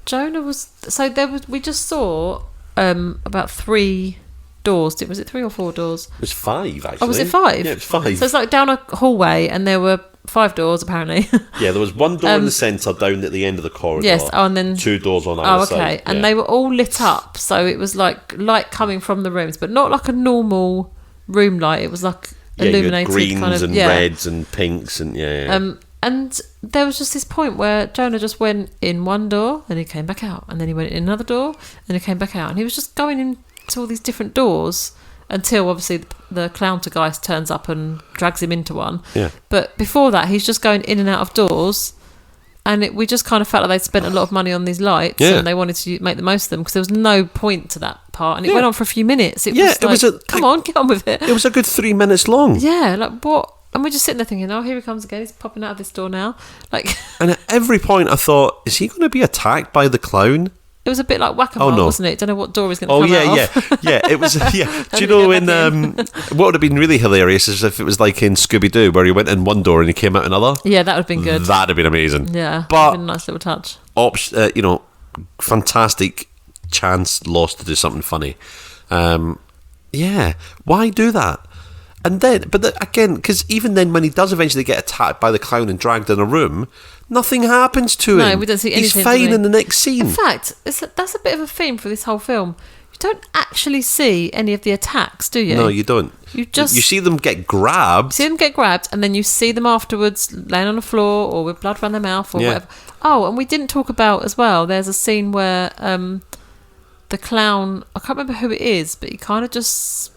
Jonah was. So there was. We just saw about 3 doors. Was it 3 or 4 doors? It was 5 actually. Oh, was it 5? Yeah, it was 5. So it's like down a hallway, and there were 5 doors apparently. Yeah, there was one door in the centre, down at the end of the corridor. Yes, and then 2 doors on either side. Oh, okay, and they were all lit up, so it was like light coming from the rooms, but not like a normal room light. It was like illuminated, greens kind of and reds and pinks and and there was just this point where Jonah just went in one door and he came back out, and then he went in another door and he came back out, and he was just going into all these different doors until obviously the Clowntergeist turns up and drags him into one. Yeah. But before that, he's just going in and out of doors, and we just kind of felt like they'd spent a lot of money on these lights, and they wanted to make the most of them because there was no point to that part, and it went on for a few minutes. It was like, come on, get on with it. It was a good 3 minutes long. Yeah, like what? And we're just sitting there thinking, oh, here he comes again. He's popping out of this door now. Like, and at every point I thought, is he going to be attacked by the clown? it was a bit like whack-a-mole, wasn't it? Don't know what door he's going to come out of. Yeah. It was. Yeah. Do you know what would have been really hilarious is if it was like in Scooby-Doo where he went in one door and he came out another. Yeah, that would have been good. That'd have been amazing. Yeah, but been a nice little touch. Fantastic chance lost to do something funny. Why do that? And then, again, because even then, when he does eventually get attacked by the clown and dragged in a room, nothing happens to him. No, we don't see anything. He's fine in the next scene. In fact, that's a bit of a theme for this whole film. You don't actually see any of the attacks, do you? No, you don't. You see them get grabbed. And then you see them afterwards laying on the floor or with blood around their mouth or whatever. Oh, and we didn't talk about as well, there's a scene where the clown, I can't remember who it is, but he kind of just...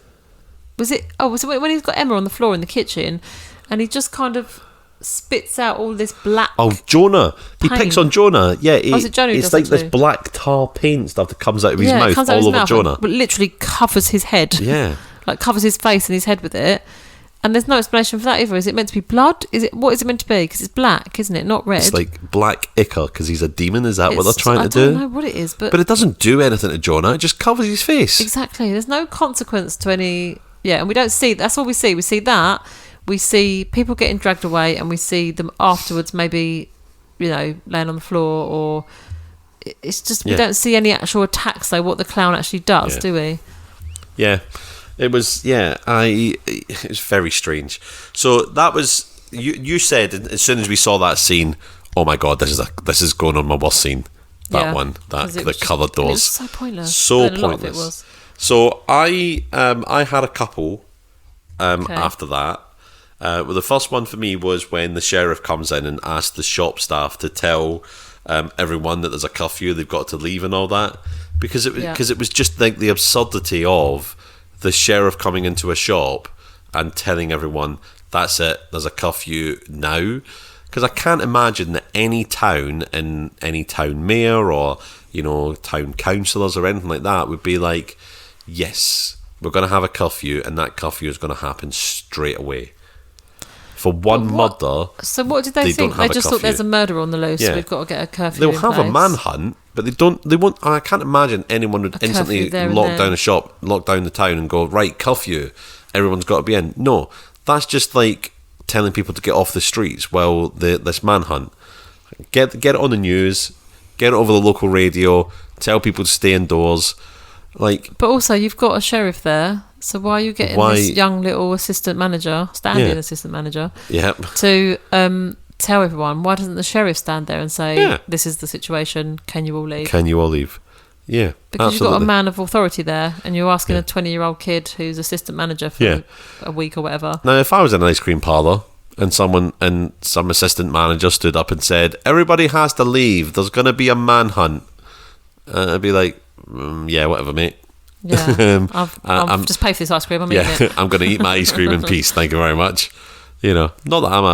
Was it when he's got Emma on the floor in the kitchen and he just kind of spits out all this black... Oh, Jonah. Paint. He picks on Jonah. Yeah. Is it Jonah who it's does like that this black tar paint stuff that comes out of his mouth all over Jonah. But literally covers his head. Yeah. Like covers his face and his head with it. And there's no explanation for that either. Is it meant to be blood? What is it meant to be? Because it's black, isn't it? Not red. It's like black ichor because he's a demon. Is that what they're trying to do? I don't know what it is, but it doesn't do anything to Jonah. It just covers his face. Exactly. There's no consequence to any... Yeah, and we don't see... That's all we see. We see that. We see people getting dragged away, and we see them afterwards maybe, laying on the floor, or... It's just... We don't see any actual attacks, though, what the clown actually does, do we? Yeah. It was... Yeah, it was very strange. So that was... You said, as soon as we saw that scene, oh my God, this is going on my worst scene. That one. The coloured doors. It was so pointless. So pointless. A lot of it was. So I had a couple after that. Well, the first one for me was when the sheriff comes in and asks the shop staff to tell everyone that there's a curfew, they've got to leave and all that, because it was just like the absurdity of the sheriff coming into a shop and telling everyone that's it, there's a curfew now. Because I can't imagine that any town and any town mayor or town councillors or anything like that would be like, yes, we're going to have a curfew, and that curfew is going to happen straight away. For one murder. So what did they think? They just thought there's a murder on the loose, so we've got to get a curfew. They'll have a manhunt, but they won't. I can't imagine anyone would instantly lock down a shop, lock down the town, and go, right, curfew, everyone's got to be in. No, that's just like telling people to get off the streets while this manhunt. Get it on the news, get it over the local radio, tell people to stay indoors. But also you've got a sheriff there, so why are you getting this young little assistant manager, assistant manager, to tell everyone? Why doesn't the sheriff stand there and say, this is the situation, can you all leave? Yeah, because you've got a man of authority there, and you're asking a 20-year-old kid who's assistant manager for a week or whatever. Now, if I was in an ice cream parlour and some assistant manager stood up and said, everybody has to leave, there's going to be a manhunt, I'd be like, yeah, whatever, mate. Yeah, I'll just pay for this ice cream. I'm eating it. I'm going to eat my ice cream in peace. Thank you very much. Not that I'm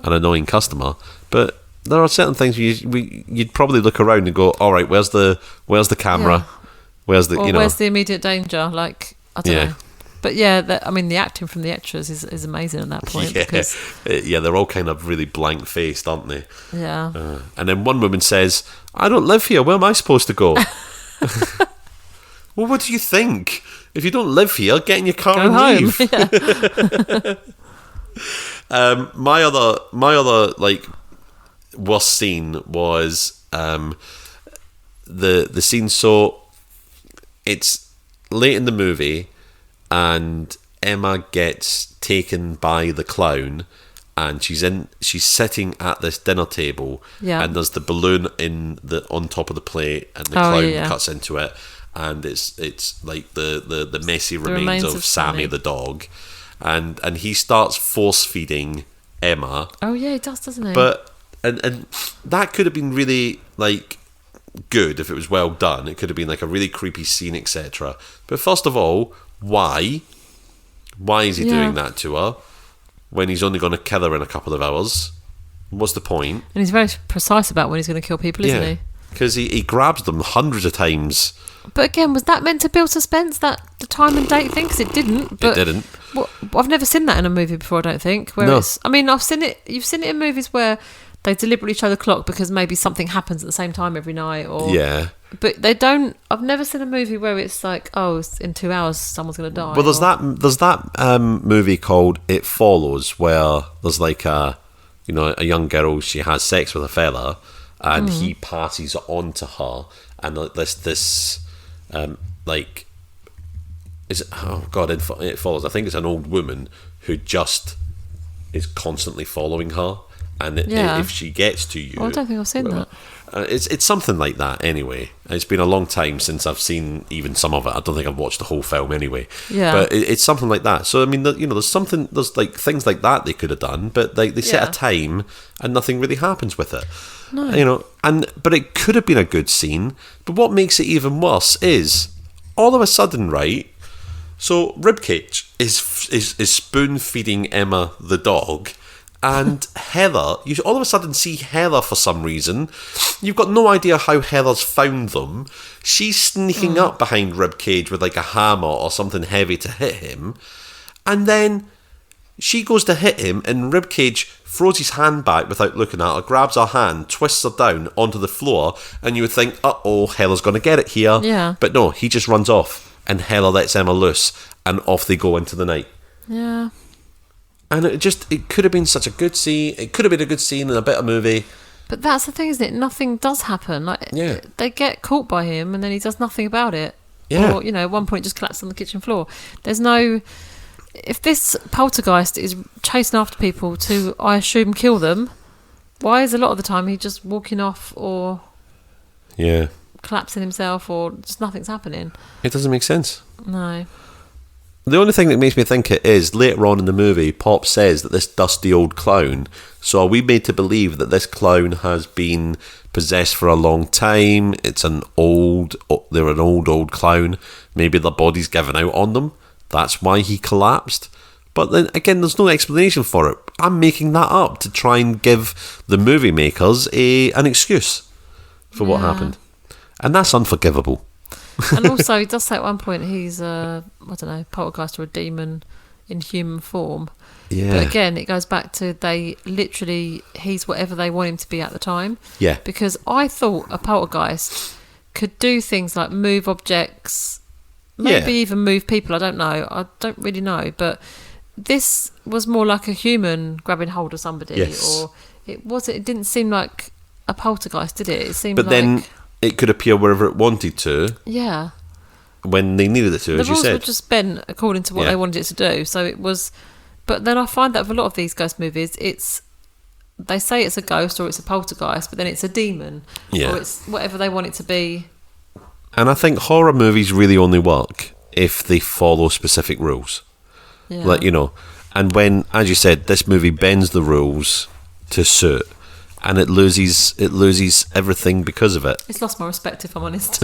an annoying customer, but there are certain things you'd probably look around and go, all right, where's the camera? Where's the where's the immediate danger? Like, I don't know. But yeah, the acting from the extras is amazing at that point. Because, they're all kind of really blank-faced, aren't they? Yeah. And then one woman says, "I don't live here. Where am I supposed to go?" Well, what do you think? If you don't live here, get in your car and home. leave. Yeah. My other like worst scene was the scene. So it's late in the movie, and Emma gets taken by the clown, and she's sitting at this dinner table, and there's the balloon on top of the plate, and the clown cuts into it, and it's like the messy remains of Sammy the dog, and he starts force feeding Emma. Oh yeah, he does, doesn't he? But and that could have been really like good if it was well done. It could have been like a really creepy scene, etc. But first of all, why is he doing that to her when he's only going to kill her in a couple of hours? What's the point? And he's very precise about when he's going to kill people, isn't he? Because he grabs them hundreds of times. But again, was that meant to build suspense, that the time and date thing? Because it didn't. But it didn't. Well, I've never seen that in a movie before, I don't think. Where No. I've seen it. You've seen it in movies where they deliberately show the clock because maybe something happens at the same time every night. But they don't. I've never seen a movie where it's like, oh, in 2 hours someone's going to die. Well, there's that movie called It Follows, where there's like a young girl, she has sex with a fella, and he passes it on to her, and this is it, oh god, It Follows. I think it's an old woman who just is constantly following her, and if she gets to you, I don't think I've seen that. It's something like that anyway. It's been a long time since I've seen even some of it. I don't think I've watched the whole film anyway. Yeah. But it's something like that. So I mean, there's like things like that they could have done, but they set a time and nothing really happens with it. No. But it could have been a good scene. But what makes it even worse is all of a sudden, right? So Ribcage is spoon feeding Emma the dog. And Heather, you all of a sudden see Heather for some reason. You've got no idea how Heather's found them. She's sneaking up behind Ribcage with like a hammer or something heavy to hit him. And then she goes to hit him, and Ribcage throws his hand back without looking at her, grabs her hand, twists her down onto the floor, and you would think, uh-oh, Heather's going to get it here. Yeah. But no, he just runs off, and Heather lets Emma loose, and off they go into the night. Yeah. And it could have been such a good scene. It could have been a good scene in a better movie. But that's the thing, isn't it? Nothing does happen. Like, they get caught by him, and then he does nothing about it. Yeah. Or, at one point just collapsed on the kitchen floor. There's no... If this poltergeist is chasing after people to, I assume, kill them, why is a lot of the time he just walking off or collapsing himself, or just nothing's happening? It doesn't make sense. No. The only thing that makes me think it is, later on in the movie, Pop says that this dusty old clown, so are we made to believe that this clown has been possessed for a long time? They're an old clown. Maybe their body's given out on them. That's why he collapsed. But then again, there's no explanation for it. I'm making that up to try and give the movie makers an excuse for what happened. And that's unforgivable. And also, he does say at one point he's poltergeist or a demon in human form. Yeah. But again, it goes back to he's whatever they want him to be at the time. Yeah. Because I thought a poltergeist could do things like move objects, maybe even move people. I don't know. I don't really know. But this was more like a human grabbing hold of somebody. Yes. Or it didn't seem like a poltergeist, did it? It seemed But then it could appear wherever it wanted to. Yeah. When they needed it to, as you said. The rules were just bent according to what they wanted it to do. So it was... But then I find that with a lot of these ghost movies, they say it's a ghost or it's a poltergeist, but then it's a demon. Yeah. Or it's whatever they want it to be. And I think horror movies really only work if they follow specific rules. Yeah. And when, as you said, this movie bends the rules to suit, and it loses everything because of it. It's lost my respect, if I'm honest.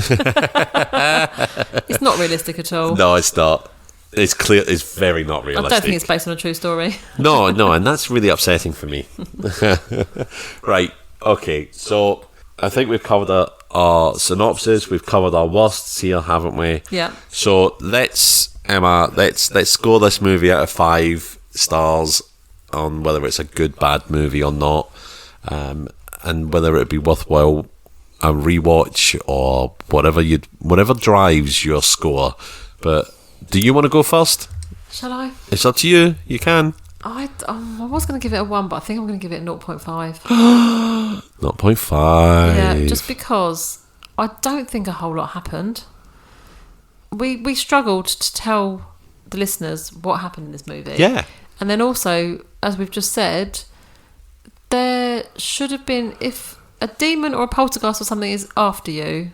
It's not realistic at all. No, it's not. It's clear. It's very not realistic. I don't think it's based on a true story. No, and that's really upsetting for me. Right. Okay. So I think we've covered our synopsis. We've covered our worsts here, haven't we? Yeah. So let's Emma, let's score this movie out of 5 stars on whether it's a good, bad movie or not, and whether it be worthwhile a rewatch or whatever drives your score. But do you want to go first? Shall I? It's up to you. You can. I was going to give it a 1, but I think I'm going to give it a 0.5. 0.5. Yeah, just because I don't think a whole lot happened. We struggled to tell the listeners what happened in this movie. Yeah. And then also, as we've just said, there should have been, if a demon or a poltergeist or something is after you,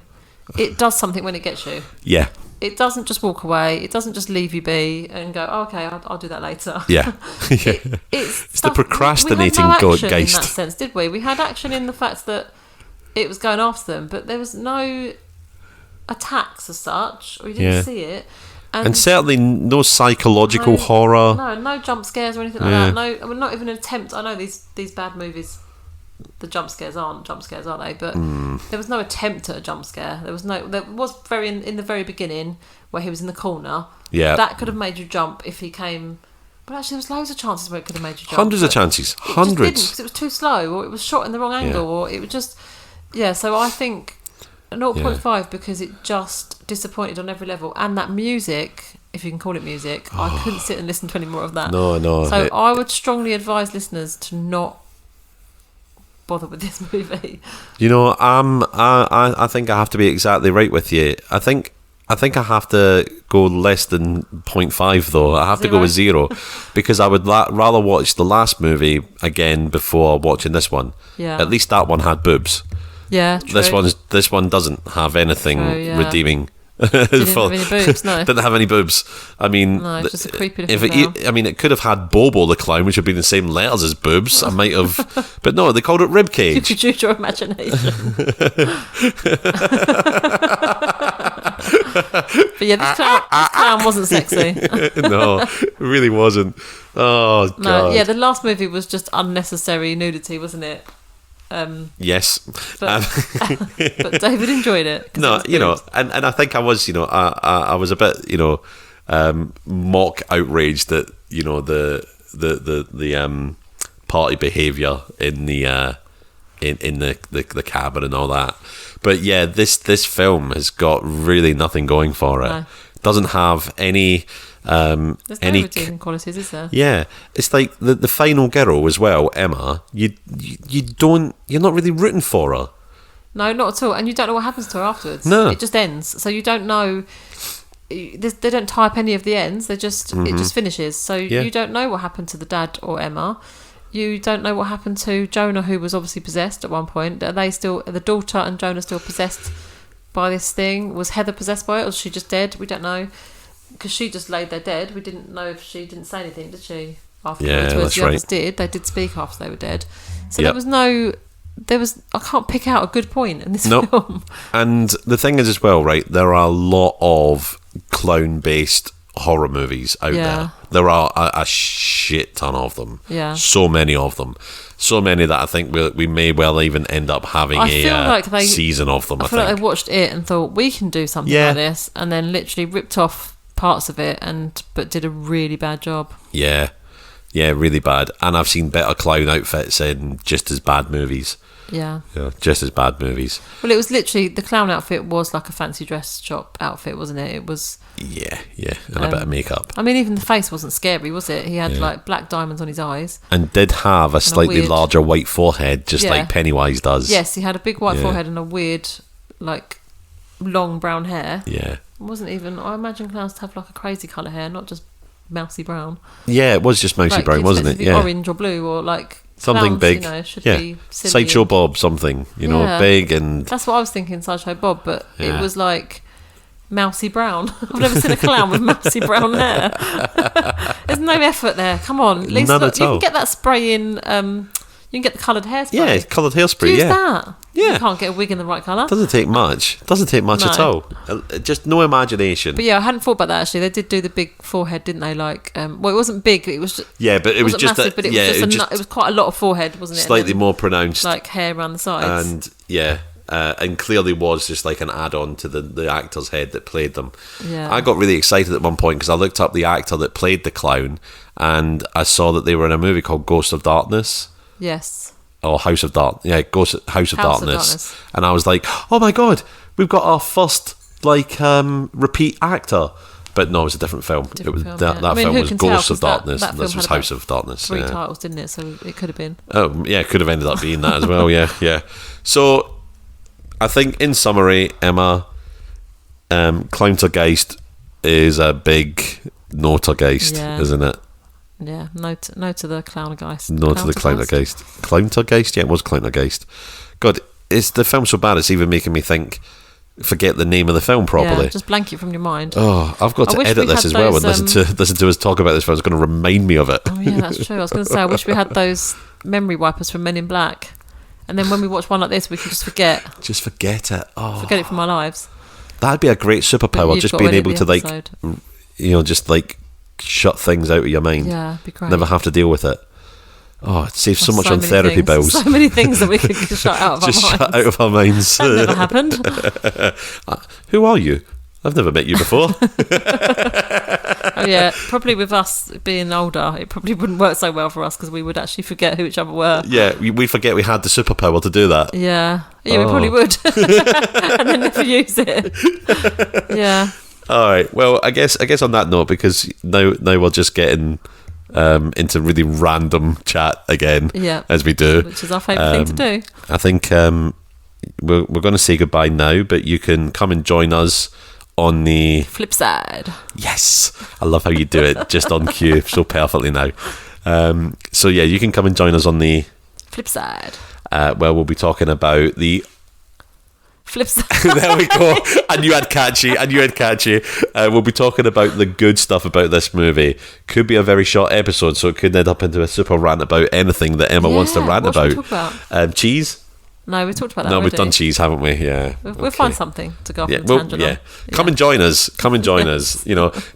it does something when it gets you. Yeah. It doesn't just walk away. It doesn't just leave you be and go, oh, okay, I'll do that later. Yeah. It's the procrastinating we had no action geist. in that sense, did we? We had action in the fact that it was going after them, but there was no attacks as such, or you didn't see it. And certainly no psychological horror. No jump scares or anything like that. No, I mean, not even an attempt. I know these bad movies, the jump scares aren't jump scares, are they? But there was no attempt at a jump scare. There was very in the very beginning where he was in the corner. Yeah, that could have made you jump if he came. But actually, there was loads of chances where it could have made you jump. Hundreds of chances. Hundreds. It just didn't, because it was too slow, or it was shot in the wrong angle, or it was just So I think 0.5 because it just disappointed on every level, and that music, if you can call it music, I couldn't sit and listen to any more of that. No. So I would strongly advise listeners to not bother with this movie. You know, I think I have to be exactly right with you. I think I have to go less than 0.5 though. I have to go with 0 because I would rather watch the last movie again before watching this one. Yeah. At least that one had boobs. Yeah, true. This one doesn't have anything redeeming. Didn't have any boobs, no. Didn't have any boobs. I mean, no, it's just a creepy looking clown. it could have had Bobo the clown, which would be the same letters as boobs. I might have, but no, they called it ribcage. You could use your imagination. But yeah, this clown wasn't sexy. No, it really wasn't. Oh God. No, yeah, the last movie was just unnecessary nudity, wasn't it? Yes, but David enjoyed it. No, and I think I was, I was a bit, mock outraged that the party behaviour in the in the cabin and all that. But yeah, this film has got really nothing going for it. No. Doesn't have any. There's no redeeming qualities, is there? Yeah, it's like the final girl as well, Emma. You're not really rooting for her. No, not at all, and you don't know what happens to her afterwards. No, it just ends. So you don't know. They don't tie up any of the ends. They just it just finishes. So you don't know what happened to the dad or Emma. You don't know what happened to Jonah, who was obviously possessed at one point. Are they still the daughter and Jonah still possessed by this thing? Was Heather possessed by it, or was she just dead? We don't know. Because she just laid there dead. We didn't know if she didn't say anything, did she? Afterwards, whereas the others did. They did speak after they were dead. So there was I can't pick out a good point in this film. And the thing is as well, right, there are a lot of clown-based horror movies out there. There are a shit ton of them. Yeah. So many of them. So many that I think we may well even end up having season of them. I feel like they watched it and thought, we can do something like this, and then literally ripped off parts of it but did a really bad job. Yeah, really bad. And I've seen better clown outfits in just as bad movies. Yeah, just as bad movies. Well, it was literally, the clown outfit was like a fancy dress shop outfit, wasn't it? It was and a bit of makeup. I mean, even the face wasn't scary, was it? He had like black diamonds on his eyes and did have a slightly larger white forehead, just like Pennywise does. Yes, he had a big white forehead and a weird like long brown hair. Yeah. It wasn't even, I imagine clowns to have like a crazy colour hair, not just mousy brown. Yeah, it was just mousy brown, wasn't it? Yeah. Orange or blue, or like something clowns, big. Should be silly. Sideshow Bob, something, big and. That's what I was thinking, Sideshow Bob, but it was like mousy brown. I've never seen a clown with mousy brown hair. There's no effort there. Come on, at least none at all. You can get that spray in. You can get the coloured hairspray. Yeah, coloured hairspray. Use that. Yeah. You can't get a wig in the right colour. Doesn't take much. At all. Just no imagination. But yeah, I hadn't thought about that actually. They did do the big forehead, didn't they? Like, well, it wasn't big. It was just, but it was just massive, but it was quite a lot of forehead, wasn't it? Slightly more pronounced, like hair around the sides. And and clearly was just like an add-on to the actor's head that played them. Yeah. I got really excited at one point because I looked up the actor that played the clown, and I saw that they were in a movie called Ghost of Darkness. Yes. Or House of Darkness. Yeah, House of Darkness. And I was like, oh my god, we've got our first repeat actor. But no, it was a different film. That film was Ghost of Darkness, and this was House of Darkness. 3 titles, didn't it? So it could have been. Oh, yeah, it could have ended up being that as well, yeah. So, I think, in summary, Emma, Clowntergeist is a big notergeist, isn't it? Yeah, no to the Clowntergeist. No to the Clowntergeist. Clowntergeist? Yeah, it was Clowntergeist. God, the film's so bad, it's even making me forget the name of the film properly. Yeah, just blank it from your mind. Oh, I've got to edit this as well and listen to us talk about this film. It's going to remind me of it. Oh yeah, that's true. I was going to say, I wish we had those memory wipers from Men in Black, and then when we watch one like this, we can just forget. Just forget it. Oh, forget it from our lives. That'd be a great superpower. Just being able to just shut things out of your mind. Yeah, it'd be great. Never have to deal with it. Oh, it saves so much on therapy bills. So many things that we could shut out of our minds. Just shut out of our minds. That never happened. Who are you? I've never met you before. Oh yeah, probably with us being older, it probably wouldn't work so well for us because we would actually forget who each other were. Yeah, we forget we had the superpower to do that. Yeah, we probably would, and then never use it. Yeah. All right. Well, I guess on that note, because now we're just getting into really random chat again, as we do, which is our favourite thing to do. I think we're going to say goodbye now, but you can come and join us on the flip side. Yes, I love how you do it, just on cue, so perfectly now. So yeah, you can come and join us on the flip side, where we'll be talking about the flip side. There we go. And you had catchy. We'll be talking about the good stuff about this movie. Could be a very short episode, so it could end up into a super rant about anything that Emma wants to rant about. Should we talk about? Cheese? No, we've talked about that. No, already. we've done cheese, haven't we? Yeah. We'll find something to go off on a tangent on. Come and join us.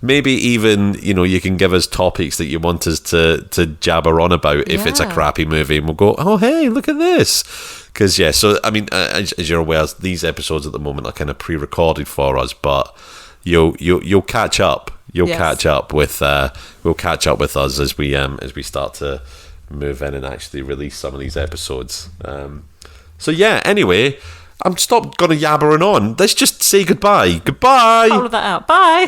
Maybe even, you can give us topics that you want us to jabber on about if it's a crappy movie, and we'll go, oh, hey, look at this. Because, so, I mean, as you're aware, these episodes at the moment are kind of pre-recorded for us, but you'll catch up. Catch up with us as we start to move in and actually release some of these episodes. So yeah, anyway, I'm stopped gonna yabbering on. Let's just say goodbye. Goodbye. All of that out. Bye.